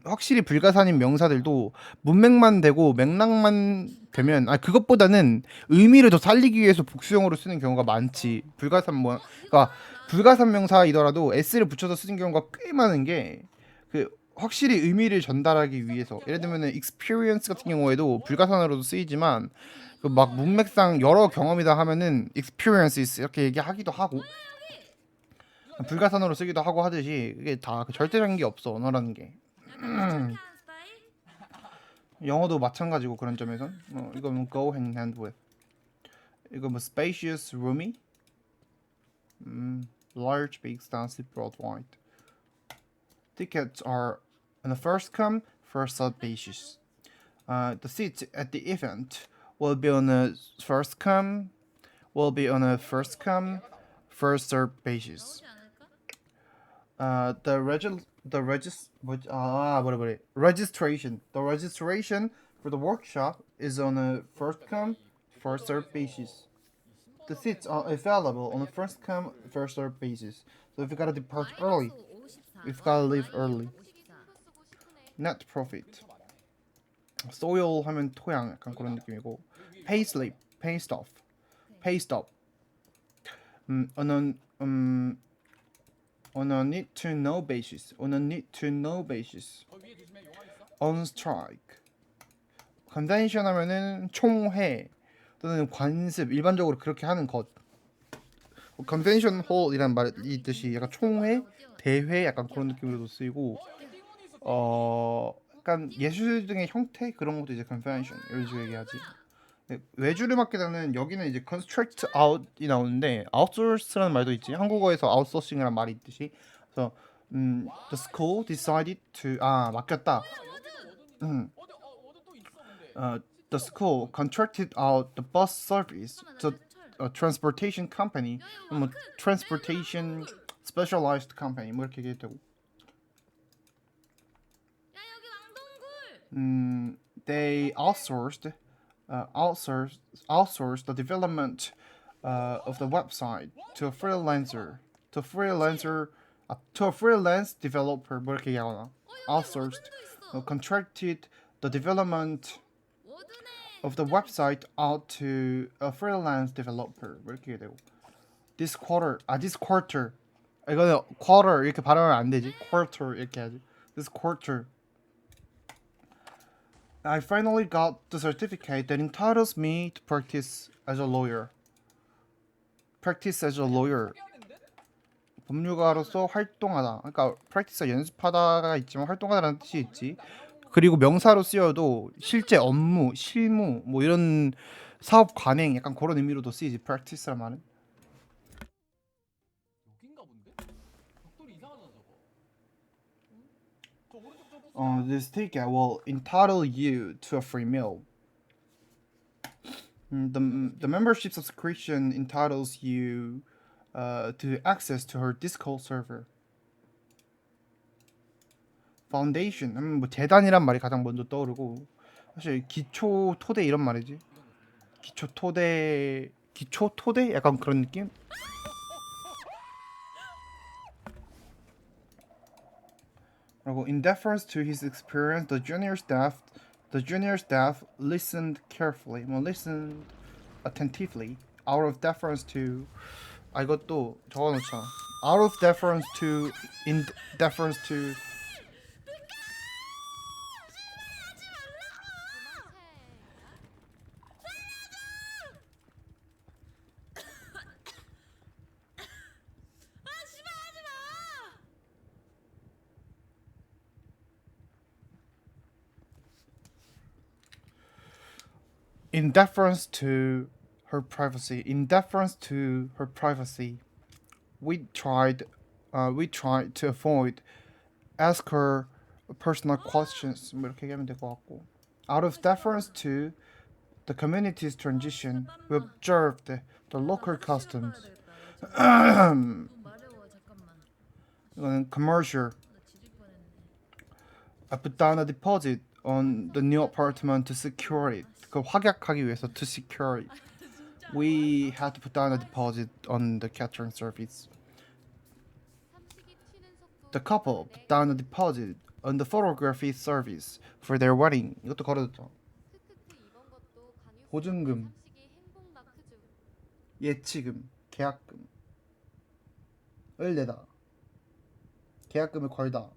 확실히 불가산인 명사들도 문맥만 되고 맥락만 되면 그것보다는 의미를 더 살리기 위해서 복수형으로 쓰는 경우가 많지. 그러니까 불가산 명사이더라도 s를 붙여서 쓰는 경우가 꽤 많은 게 그 확실히 의미를 전달하기 위해서 예를 들면은 experience 같은 경우에도 불가산으로도 쓰이지만 그 막 문맥상 여러 경험이다 하면은 experiences 이렇게 얘기하기도 하고 불가산으로 쓰기도 하고 하듯이 이게 다 절대적인 게 없어 언어라는 게. 약간 부족한 스타일? 영어도 마찬가지고 그런 점에선 이거 뭐 go hand in hand with 이거 뭐 spacious roomy large big extensive broad wide tickets are on a first come first served basis. The seats at the event will be on a first come first served basis. 나오지 않을까? The registration for the workshop is on a first come first served basis. The seats are available on a first come first served basis. So if you gotta depart early, if you gotta leave early. Net profit. soil 하면 토양 약간 그런 느낌이고 payslip, paystop, paystop. On a need to know basis, on strike. convention 하면은 총회 또는 관습 일반적으로 그렇게 하는 것. convention hall이란 말이 있듯이 약간 총회, 대회 약간 그런 느낌으로도 쓰이고 약간 예술 등의 형태 그런 것도 이제 convention 이런 식으로 얘기하지. 외주를 맡게 되는 여기는 이제 construct out이 나오는데 outsource라는 말도 있지. 한국어에서 outsourcing이라는 말이 있듯이. 그래서 the school decided to 맡겼다. The school contracted out the bus service to a transportation company, 뭐 transportation specialized company 뭐 이렇게 얘기해도 되고. 야 여기 왕동굴. They outsourced the development of the website to a freelance developer. 뭐 이렇게 얘기하나? Outsourced, contracted the development of the website out to a freelance developer. 뭐 이렇게 되고. This quarter. 이거는 quarter 이렇게 발음하면 안 되지. quarter 이렇게 해야지. This quarter. I finally got the certificate that entitles me to practice as a lawyer. 법률가로서 활동하다. 그러니까 practice가 연습하다가 있지만 활동하다라는 뜻이 있지. 그리고 명사로 쓰여도 실제 업무, 실무 뭐 이런 사업 관행 약간 그런 의미로도 쓰이지. practice란 말은. 여긴가 본데? 벽돌이 이상하잖아 저거. 저 오른쪽 저 This ticket will entitle you to a free meal. The membership subscription entitles you to access to her Discord server. Foundation, 뭐 재단이란 말이 가장 먼저 떠오르고 사실 기초 토대 이런 말이지. 기초 토대 약간 그런 느낌? 그리고 in deference to his experience, the junior staff listened carefully, 뭐 listened attentively, out of deference to. 아 이것도 적어놓자. Out of deference to, in deference to. In deference to her privacy, we tried to avoid ask her personal questions. 뭐 이렇게 얘기하면 될 것 같고. Out of deference to the community's transition, we observed the local customs. 너무 마려워. 잠깐만. 이거는 commercial. 나 지질 뻔했네. I put down a deposit on the new apartment to secure it. 그 확약하기 위해서 to secure it. We had to put down a deposit on the catering service. 삼식이 튀는 속도 The couple put down a deposit on the photography service for their wedding. 이것도 걸어뒀죠. 크크크 이번 것도 강요 보증금, 삼식이 행복 마크 중 예치금, 계약금을 내다. 계약금을 걸다.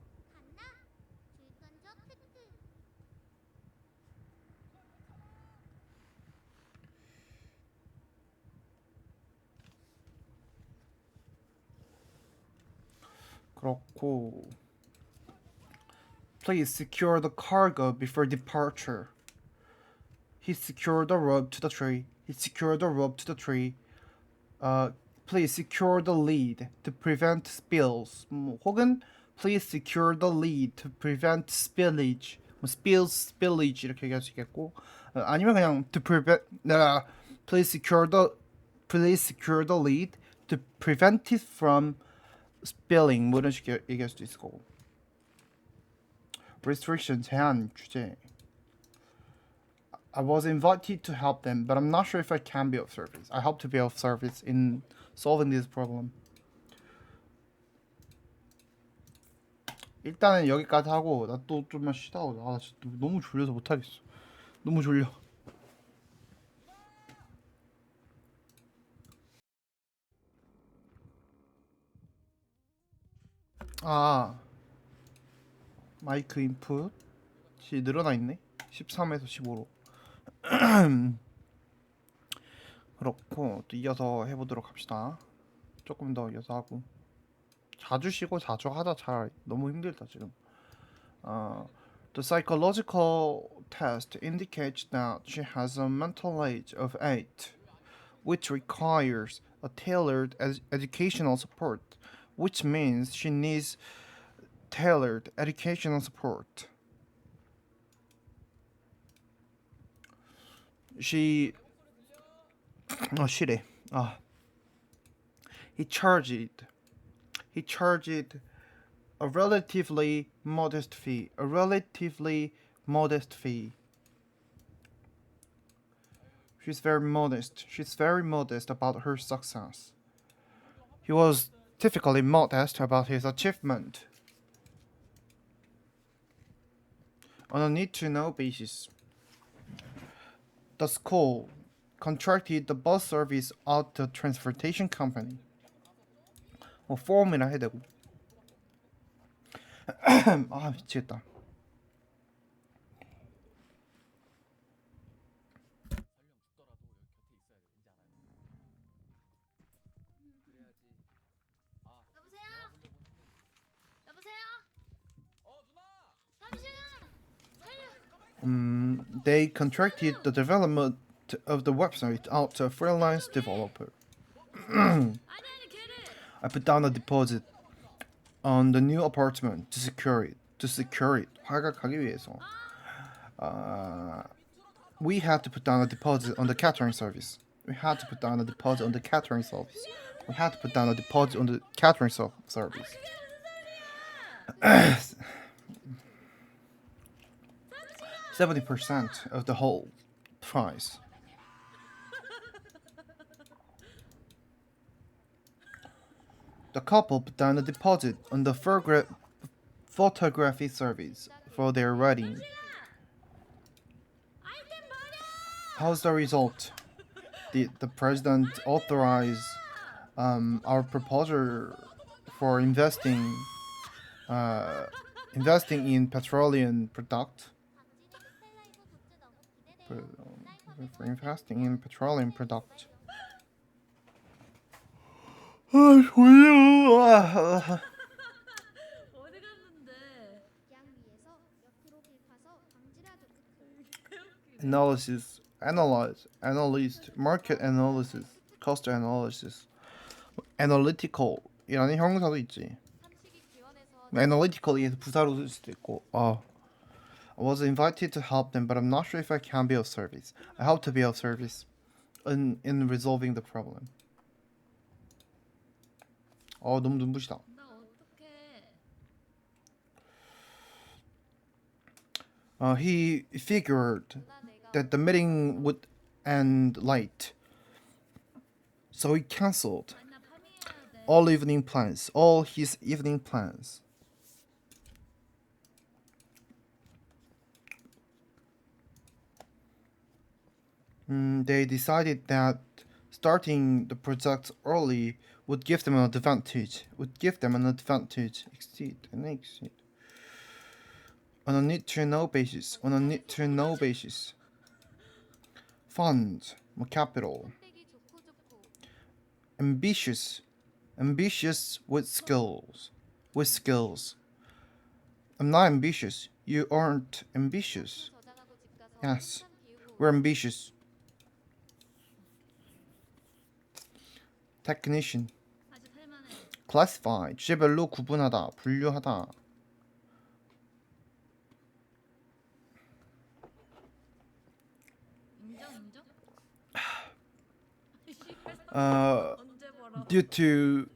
그렇고. Please secure the cargo before departure. He secured the rope to the tree. Please secure the lead to prevent spills. 혹은 please secure the lead to prevent spillage. spillage 이렇게 얘기할 수 있겠고. 아니면 그냥 to prevent. Please secure the lead to prevent it from spilling. 뭐 이런 식으로 얘기할 수도 있을 거고. Restriction 제한 규제. I was invited to help them, but I'm not sure if I can be of service. I hope to be of service in solving this problem. 일단은 여기까지 하고 나 또 좀만 쉬다 오자. 아, 진짜 너무 졸려서 못 하겠어. 너무 졸려. 아, 마이크 인풋이 늘어나 있네. 13에서 15로. 그렇고 또 이어서 해보도록 합시다. 조금 더 이어서 하고 자주 쉬고 자주 하자. 차라리 너무 힘들다 지금. The psychological test indicates that she has a mental age of 8, which requires a tailored educational support, which means she needs tailored educational support. She shitty. He charged a relatively modest fee. She's very modest about her success. He was typically modest about his achievement. On a need-to-know basis, the school contracted the bus service out to transportation company. 폼이라 해야 되고. 아 미치겠다. They contracted the development of the website out to a freelance developer. I put down a deposit on the new apartment to secure it. 활각하기 위해서. We had to put down a deposit on the catering service. 70% of the whole price. The couple put down a deposit on the photography service for their wedding. How's the result? The president authorized our proposal for investing in petroleum product. For investing in petroleum product. 어디 갔는데? analyst, market analysis, cost analysis, analytical 이라는 형용사도 있지. 삼식이 지원해서 analytically에서 부사로 쓸 수도 있고. I was invited to help them, but I'm not sure if I can be of service. I hope to be of service in resolving the problem. 너무 눈부시다. 나 어떡해? He figured 나 내가 that the meeting would end late, so he cancelled 아니 나 파밍해야 돼. all his evening plans. They decided that starting the project early would give them an advantage. Exceed. On a need-to-know basis. Funds, capital. 떼기 좋고 Ambitious with skills. I'm not ambitious. You aren't ambitious. 저장하고 집 가서 Yes, 한참 비우고 we're ambitious. Technician. 아직 할만해. Classify. 주제별로 구분하다, 분류하다. 인정? 언제 벌어? Due to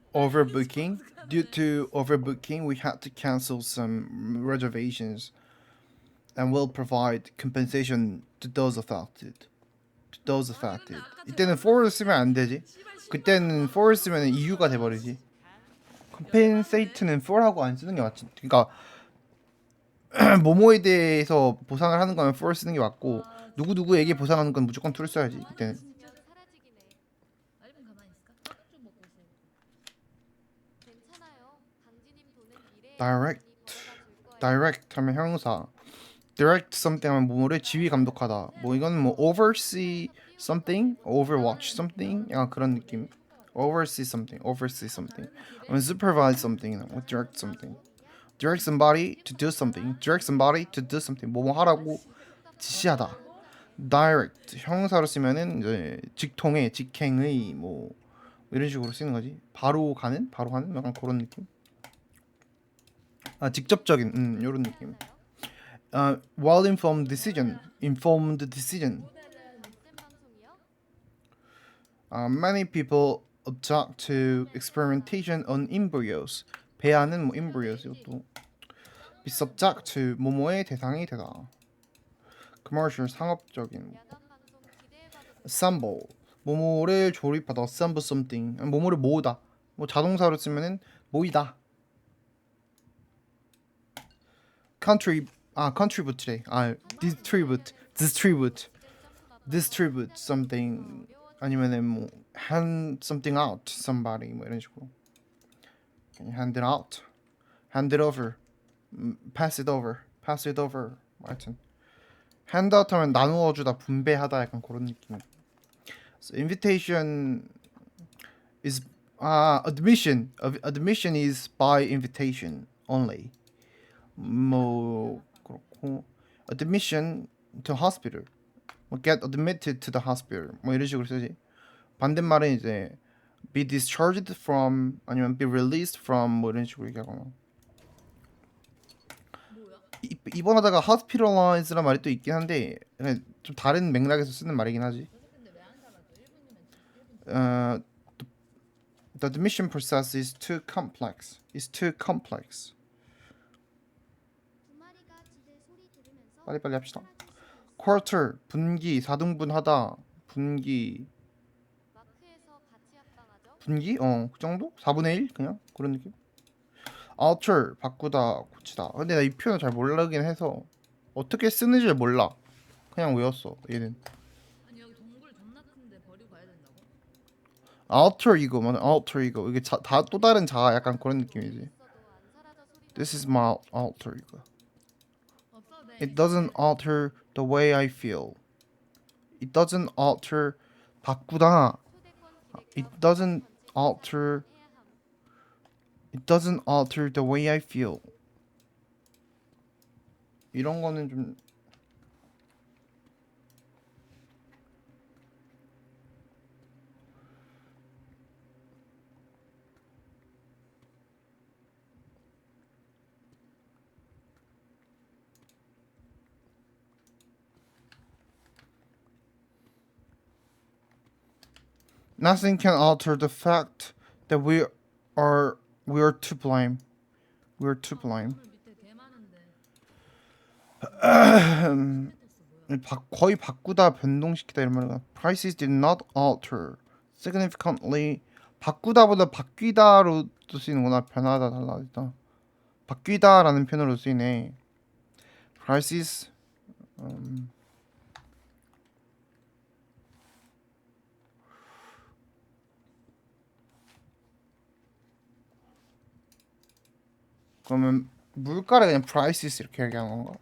overbooking, we had to cancel some reservations, and will provide compensation to those affected. 이때는 for를 쓰면 안 되지. 그때는 for를 쓰면 이유가 돼버리지. compensate는 for하고 안 쓰는 게 맞지. 그러니까 뭐뭐에 대해서 보상을 하는 거면 for 쓰는 게 맞고 누구에게 보상하는 건 무조건 to를 써야지. 그때는. 진짜 사라지긴 해. 알빈 가만히 있을까? 떡국 좀 먹고 있어. 괜찮아요. 강진님 돈은 미래에 Direct. 벌어다 줄 거예요. direct 하면 형용사. direct something 하면 뭐뭐를 지휘 감독하다. 뭐 이거는 뭐 oversee something, overwatch something 약간 그런 느낌. oversee something. 아니면 supervise something, 뭐 direct something. direct somebody to do something. 뭐뭐 하라고 지시하다. direct 형용사로 쓰면은 이제 직행의 뭐 이런 식으로 쓰는 거지. 바로 가는 약간 그런 느낌. 직접적인 이런 느낌. well-informed decision. 쌤 방송이요? Many people object to experimentation on embryos. 배아는 뭐 embryos 이것도. be subject to 뭐뭐의 대상이 되다. commercial 상업적인. 야간 방송 기대해봐도 돼요? assemble 뭐뭐를 조립하다. assemble something 뭐뭐를 모으다. 뭐 자동사로 쓰면은 모이다. contribute래. distribute something 아니면은 뭐 hand something out to somebody 뭐 이런 식으로. hand it out, hand it over, pass it over. 하여튼 hand out 하면 나누어 주다, 분배하다 약간 그런 느낌. So invitation is admission is by invitation only. 뭐 그렇고 admission to hospital, get admitted to the hospital 뭐 이런 식으로 쓰지. 반대말은 이제 be discharged from 아니면 be released from 뭐 이런 식으로 얘기하거나. 입원하다가 hospitalize란 말이 또 있긴 한데 좀 다른 맥락에서 쓰는 말이긴 하지. The admission process is too complex. 두 마리가 지들 소리 들으면서 빨리빨리 합시다. quarter 분기 4등분하다 분기 마크에서 같이 합방하죠. 분기 그 정도 4분의 1 그냥 그런 느낌. alter 바꾸다 고치다. 근데 나 이 표현을 잘 모르긴 해서 어떻게 쓰는지를 몰라. 그냥 외웠어 얘는. 아니 여기 동굴 존나 큰데 버리고 가야 된다고? alter 이거 맞아. alter 이거 이게 다 또 다른 자아 약간 그런 느낌이지. 있어도 안 사라져 소리 This is my alter 이거. 없어도 돼. It doesn't alter the way I feel. It doesn't alter 바꾸다. 초대권 It 기획 doesn't alter. 해야 함. It doesn't alter the way I feel. 이런 거는 좀 Nothing can alter the fact that we are to blame. We're to blame. 오늘 밑에 개 많은데. 거의 바꾸다 변동시키다 이런 말이야. Prices did not alter significantly. 바꾸다보다 바뀌다로도 쓰이는구나. 변하다 달라지다. 바뀌다라는 표현으로 쓰이네. Prices 그러면 물가를 그냥 prices 이렇게 얘기하는 건가?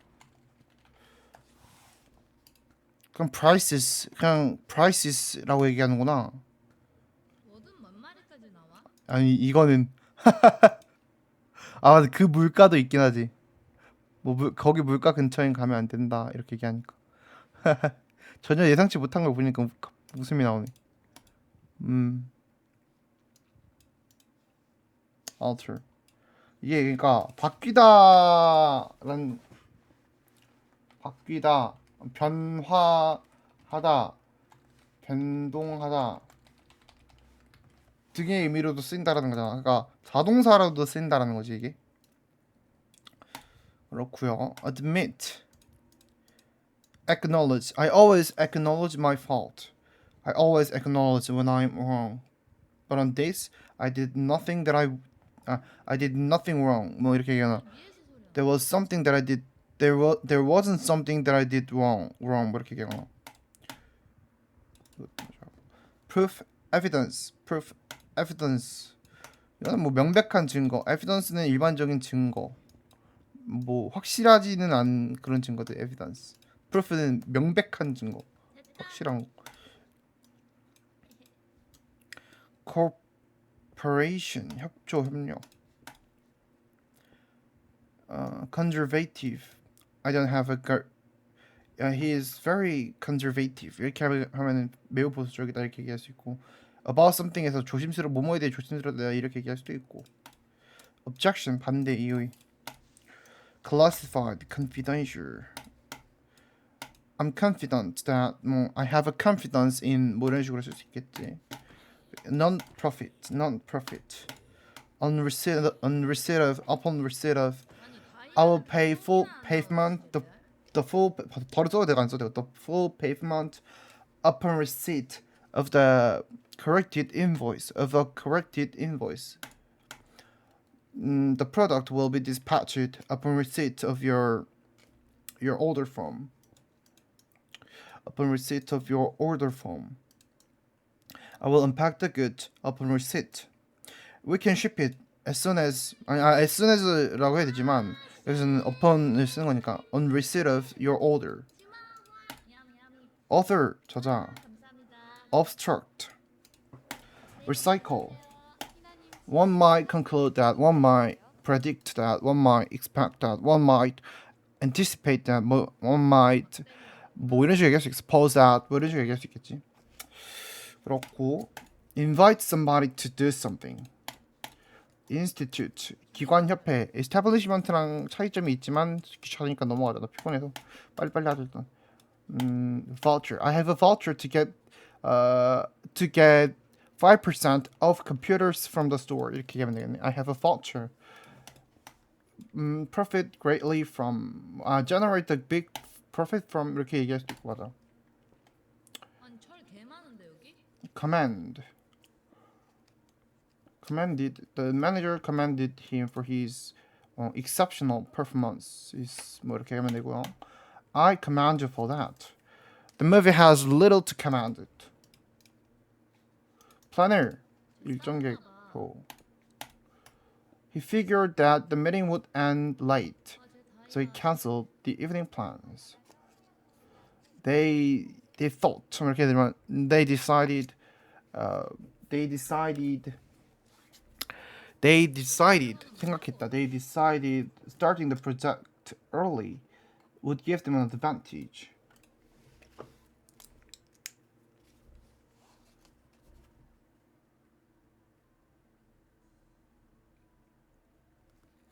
그럼 prices 그냥 prices라고 얘기하는구나. 뭐든 뭔 마리까지 나와? 아니 이거는 아 맞아 그 물가도 있긴 하지. 뭐 거기 물가 근처엔 가면 안 된다 이렇게 얘기하니까 전혀 예상치 못한 걸 보니까 웃음이 나오네. alter 이게 그러니까 바뀌다라는 바뀌다 변화하다 변동하다 등의 의미로도 쓰인다라는 거잖아. 그러니까 자동사로도 쓰인다라는 거지 이게. 그렇고요. admit acknowledge. I always acknowledge my fault. I always acknowledge when I'm wrong. But on this, I did nothing wrong. 뭐 이렇게 얘기하나. 위에서 소리. There was something that I did. There wasn't something that I did wrong. 뭐 이렇게 얘기하나. Proof, evidence. 이거는 뭐 명백한 증거. evidence는 일반적인 증거. 뭐 확실하지는 않은 그런 증거들. evidence. proof는 명백한 증거. 확실한 거. cooperation 협조 협력. conservative. I don't have he is very conservative. 이렇게 하면은 매우 보수적이다 이렇게 얘기할 수 있고 about something에서 뭐뭐에 대해 조심스럽다 이렇게 얘기할 수도 있고 objection 반대 이의 classified confidential I'm confident that I have a confidence in 뭐 이런 식으로 쓸 수 있겠지. non-profit on receipt of upon receipt of I will pay full payment the full 바로 써도 되고 안 써도 되고 the full payment upon receipt of the corrected invoice the product will be dispatched upon receipt of your order form. Upon receipt of your order form, I will unpack the goods upon receipt. We can ship it as soon as as라고 해야 되지만 여기서는 upon을 쓰는 거니까 on receipt of your order. author 저자 obstruct recycle. One might conclude that, one might predict that, one might expect that, one might anticipate that, one might 뭐 이런 식으로 얘기할 수 있어. suppose that 뭐 이런 식으로 얘기할 수 있겠지. 그렇고 invite somebody to do something. institute 기관 협회 establishment랑 차이점이 있지만 귀찮으니까 넘어가자. 나 피곤해서 빨리빨리 하자 일단. voucher. I have a voucher to get 5% off computers from the store. 이렇게 얘기하면 되겠네. I have a voucher. Profit greatly from generate a big profit from 이렇게 얘기할 수도 있고 맞아. 아니 철 개 많은데 여기? Commanded the manager commended him for his exceptional performance. 뭐 이렇게 하면 되고요. I commend you for that. The movie has little to commend it. Planner 일정 계획표. He figured that the meeting would end late, so he canceled the evening plans. They thought 이렇게 되면 they decided 생각했다. They decided starting the project early would give them an advantage.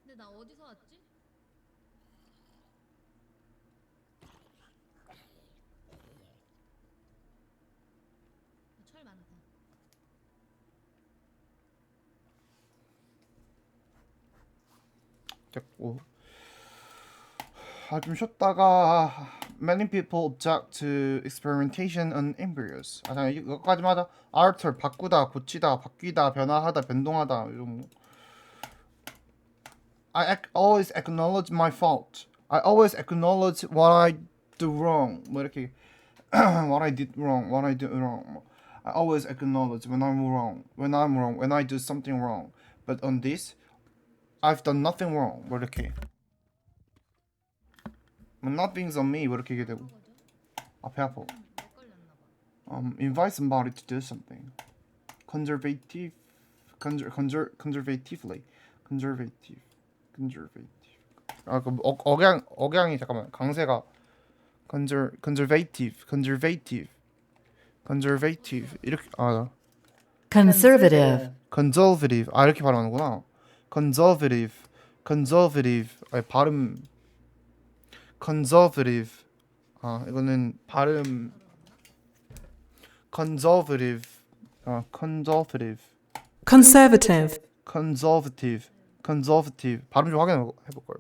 근데 나 어디서 왔지? 철 많다. 됐고. 좀 쉬었다가 many people object to experimentation on embryos. 자 이거까지만 하자. alter 바꾸다, 고치다, 바뀌다, 변화하다, 변동하다 이런 거. always acknowledge my fault. I always acknowledge what I do wrong. 뭐 이렇게 what I did wrong, what I do wrong. I always acknowledge when I'm wrong, when I do something wrong. But on this, I've done nothing wrong. 뭐 이렇게. Nothing's on me. 뭐 이렇게 얘기 되고. 배 아파. 못 걸렸나 봐. Invite somebody to do something. Conservatively. 그 억양이 잠깐만. 강세가 conservative 이렇게 conservative, conservative 이렇게 발음하는구나. conservative 발음 conservative 이거는 발음 conservative conservative 발음 좀 확인해 볼 걸.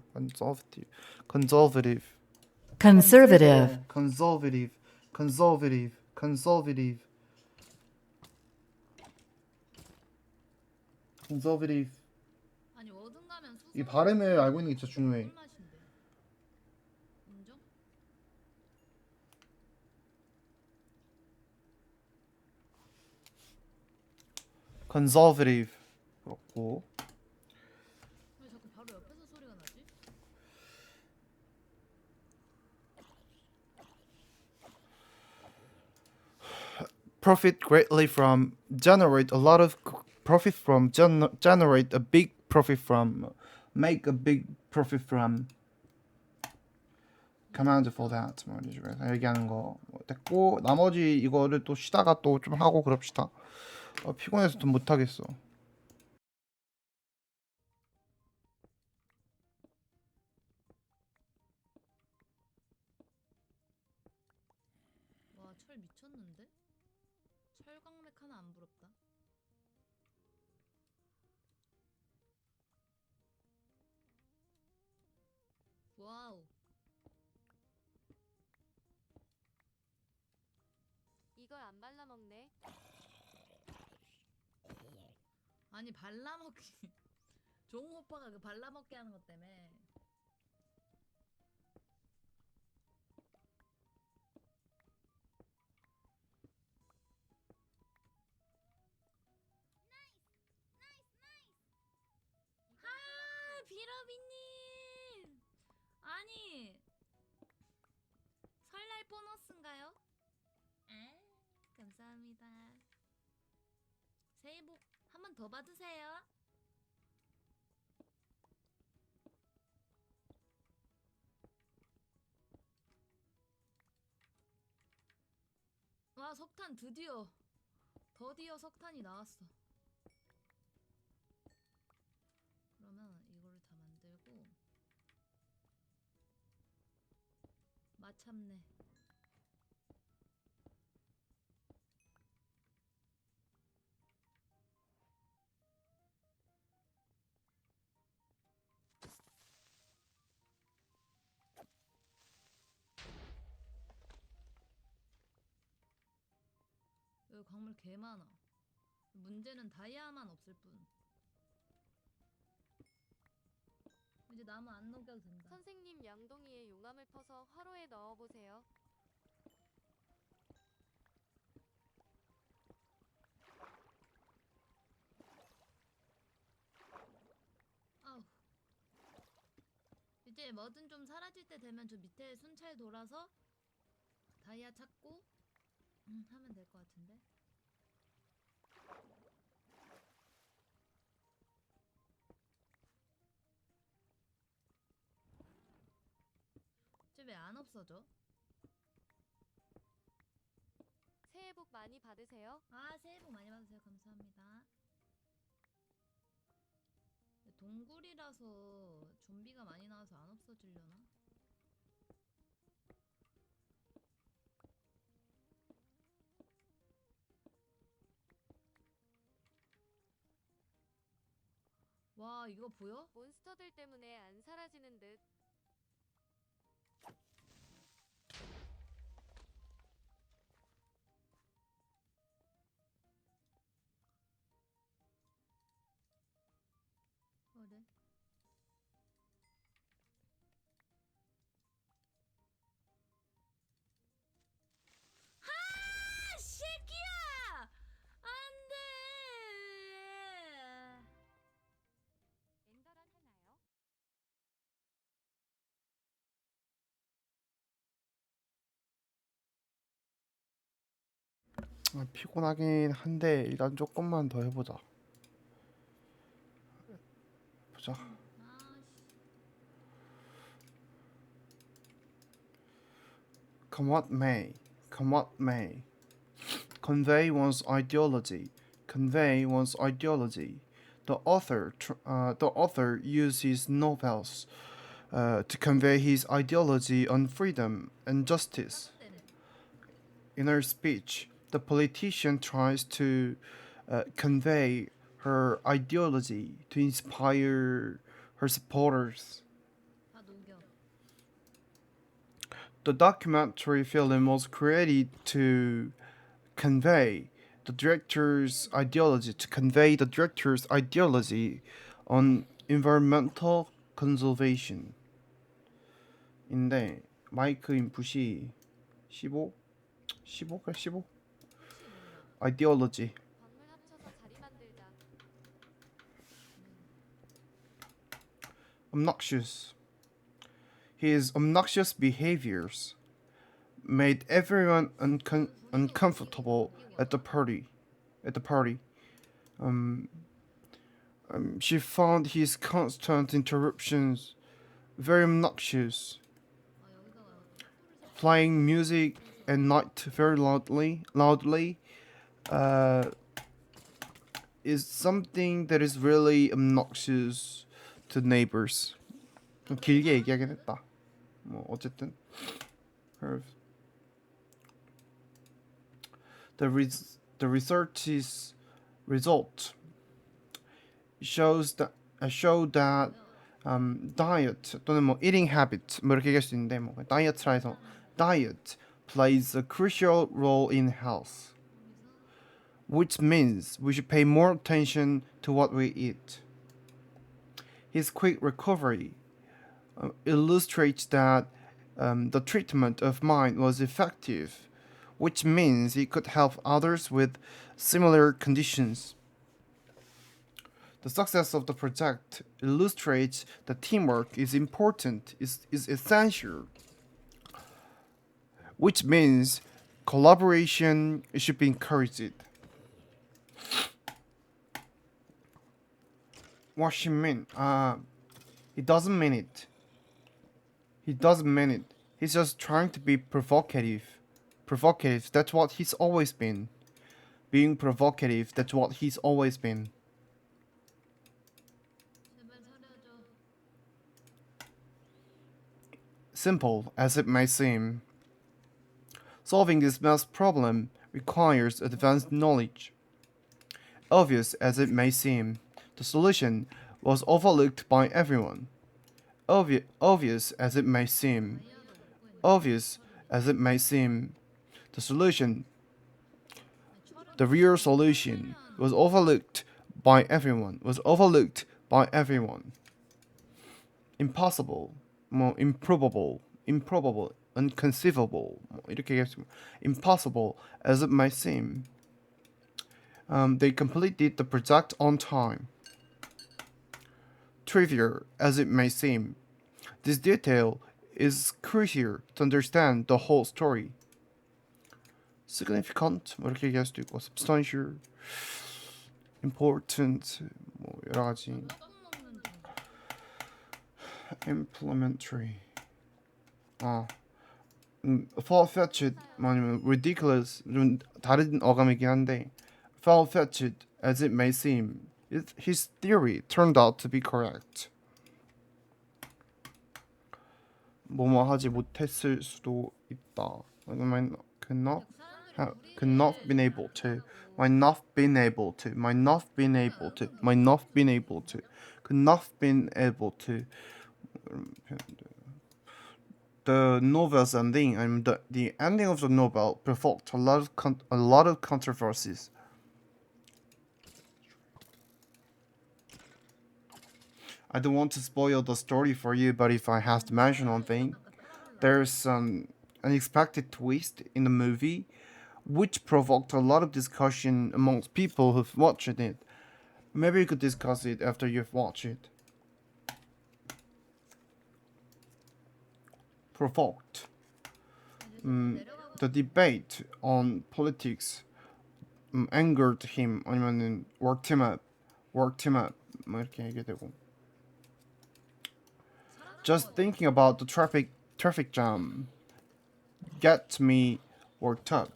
conservative 아니 어딘 가면 수성. 이 발음을 알고 있는 게 진짜 중요해. 맛인데. 인정? conservative 그렇고 왜 자꾸 바로 옆에서 소리가 나지? profit greatly from generate a lot of profit from generate a big profit from make a big profit from command for that 말이죠. 그래서 얘기하는 거 됐고 나머지 이거를 또 쉬다가 또 좀 하고 그럽시다. 피곤해서 좀 못하겠어. 와 철 미쳤는데? 철광맥 하나 안 부럽다. 와우. 이걸 안 발라먹네. 아니 발라먹기. 종 오빠가 그 발라먹기 하는 것 때문에. 아 비러비님. 아니 설날 보너스인가요? 아 감사합니다. 새해 복 한 번 더 받으세요. 와 석탄 드디어 석탄이 나왔어. 그러면 이거를 다 만들고 마참내 여기 광물 개 많아. 문제는 다이아만 없을 뿐. 이제 나무 안 녹여도 된다. 선생님 양동이에 용암을 퍼서 화로에 넣어보세요. 아우. 이제 뭐든 좀 사라질 때 되면 저 밑에 순찰 돌아서 다이아 찾고 하면 될 것 같은데. 쟤 왜 안 없어져? 새해 복 많이 받으세요. 아, 새해 복 많이 받으세요. 감사합니다. 동굴이라서 좀비가 많이 나와서 안 없어지려나? 와, 이거 보여? 몬스터들 때문에 안 사라지는 듯. 그래. 하! 새끼야! 안 돼! 엔더런 하나요? 피곤하긴 한데 일단 조금만 더 해보자. 보자. Come what may, come what may. Convey one's ideology. Convey one's ideology. The author uses novels to convey his ideology on freedom and justice. In her speech, the politician tries to convey her ideology to inspire her supporters. 다 녹여. The documentary film was created to convey the director's ideology on environmental conservation. 인데 마이크 인풋이 15? 15? 그래 15? ideology. 광물 합쳐서 자리 만들자. Obnoxious. His obnoxious behaviors made everyone uncomfortable at the party. She found his constant interruptions very obnoxious. 아, 여기다가 Playing music at night very loudly, is something that is really obnoxious to neighbors. 좀 길게 얘기하긴 했다. 뭐 어쨌든 the result showed that diet 또는 뭐 eating habit 뭐 이렇게 얘기할 수 있는데 뭐 다이어트라 해서 diet plays a crucial role in health, which means we should pay more attention to what we eat. His quick recovery illustrates that the treatment of mine was effective, which means he could help others with similar conditions. The success of the project illustrates that teamwork is important, is essential, which means collaboration should be encouraged. What she mean? He doesn't mean it. He doesn't mean it. He's just trying to be provocative. Provocative, that's what he's always been. Being provocative, that's what he's always been. 제발 사려줘. Simple as it may seem, solving this math problem requires advanced knowledge. Obvious as it may seem, the solution was overlooked by everyone. Obvious as it may seem, 다이아도 먹고 있네. obvious as it may seem, the solution 아니, 철은 The real solution was overlooked by everyone. Impossible, 뭐 improbable, inconceivable 뭐 이렇게 얘기했습니다. Impossible as it may seem. They completed the project on time. Trivial as it may seem, this detail is crucial to understand the whole story. Significant 뭐 이렇게 얘기할 수도 있고 substantial, important 뭐 여러 가지. 떡 먹는 중. Implementary. Far-fetched 아니면 ridiculous 좀 다른 어감이긴 한데 far-fetched as it may seem, his theory turned out to be correct. 뭐뭐 하지 못했을 수도 있다. Could not been able to, might not been able to, might not been able to, might not been able to, could not been able to. The novel's ending and the ending of the novel provoked a lot of controversies. I don't want to spoil the story for you, but if I have to mention one thing, there's an unexpected twist in the movie which provoked a lot of discussion amongst people who've watched it. Maybe you could discuss it after you've watched it. Provoked. The debate on politics angered him. 아니면은 worked him up. 뭐 이렇게 얘기되고. Just thinking about the traffic jam gets me worked up.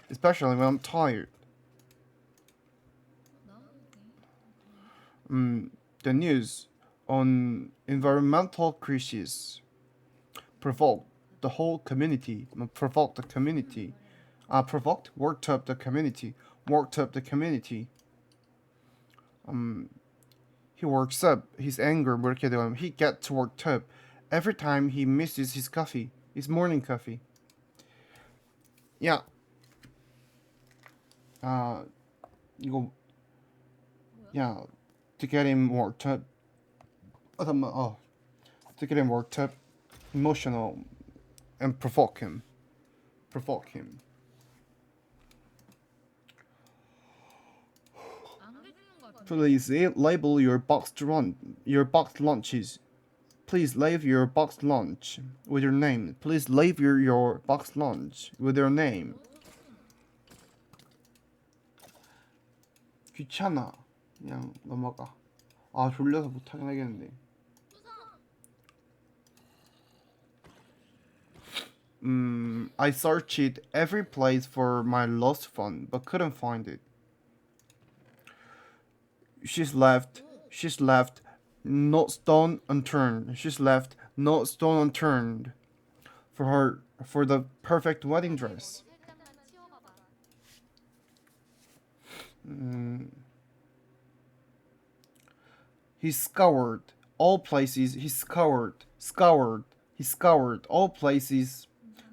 Especially when I'm tired. The news on environmental crises provoked the whole community. Worked up the community. He works up his anger. He gets worked up every time he misses his morning coffee. Yeah. 이거 yeah, to get him worked up. To get him worked up, emotional, and provoke him. Please label your boxed lunches. Please label your boxed lunch with your name. Please label your boxed lunch with your name. 귀찮아. 그냥 넘어가. 졸려서 못하긴 하겠는데. I searched every place for my lost phone, but couldn't find it. She's left no stone unturned. For the perfect wedding dress. He scoured all places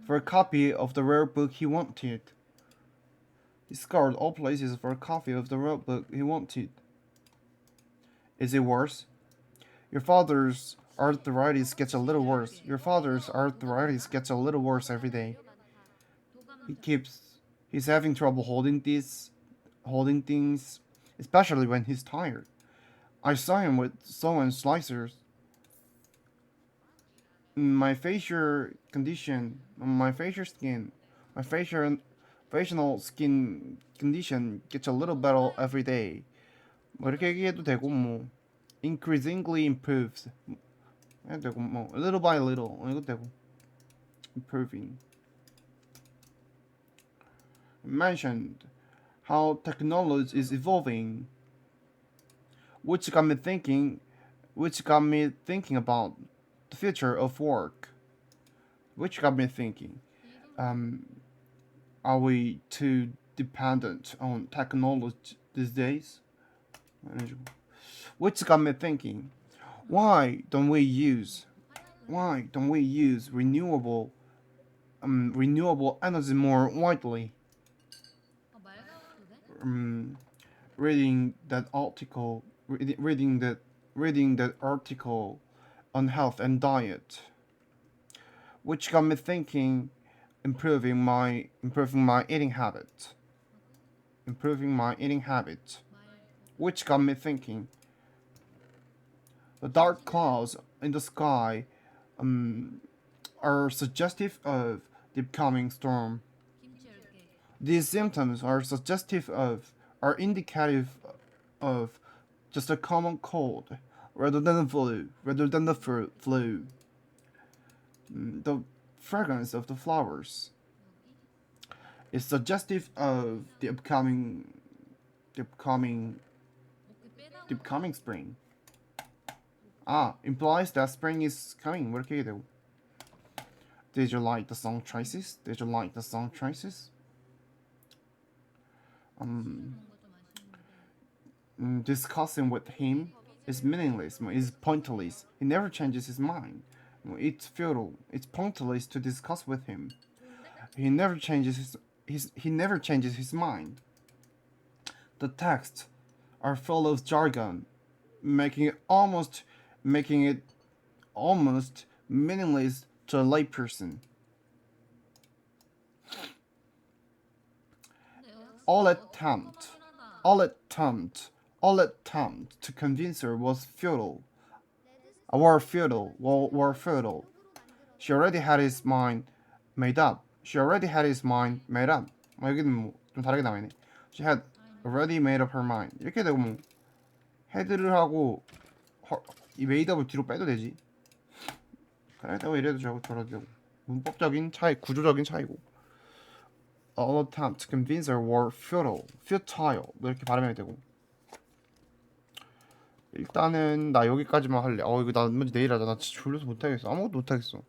for a copy of the rare book he wanted. Is it worse? Your father's arthritis gets a little worse every day. He's having trouble holding things, especially when he's tired. I saw him with sewing slicers. My facial skin condition gets a little better every day. 뭐 이렇게 얘기해도 되고 뭐 increasingly improves. 해도 되고 뭐 little by little 이것도 되고 improving. Mentioned how technology is evolving, which got me thinking about the future of work. Are we too dependent on technology these days? Which got me thinking, why don't we use renewable energy more widely? reading that article, reading that article on health and diet, which got me thinking, improving my eating habit, which got me thinking. The dark clouds in the sky are suggestive of the coming storm. 김치 10개. These symptoms are indicative of just a common cold rather than the flu. The fragrance of the flowers is suggestive of the upcoming 목이 빼다가 spring. Implies that spring is coming. 뭐 이렇게 되고. Did you like the song choices? 먹는 거좀 아쉬운데. Discussing with him is meaningless, is pointless. He never changes his mind. It's futile. It's pointless to discuss with him. He never changes his mind. The texts are full of jargon, making it almost meaningless to a layperson. All attempt to convince her was futile. Were futile. She already had his mind made up. 여기는 뭐 좀 다르게 나와있네. She had already made up her mind. 이렇게 되고 뭐 had를 하고 이 made up을 뒤로 빼도 되지. 그래도 이래도 저래도 되고. 문법적인 차이, 구조적인 차이고. All attempts to convince her were futile. 이렇게 발음해야 되고. 일단은 나 여기까지만 할래. 이거 나 먼저 내일 하자. 나 진짜 졸려서 못하겠어. 아무것도 못하겠어.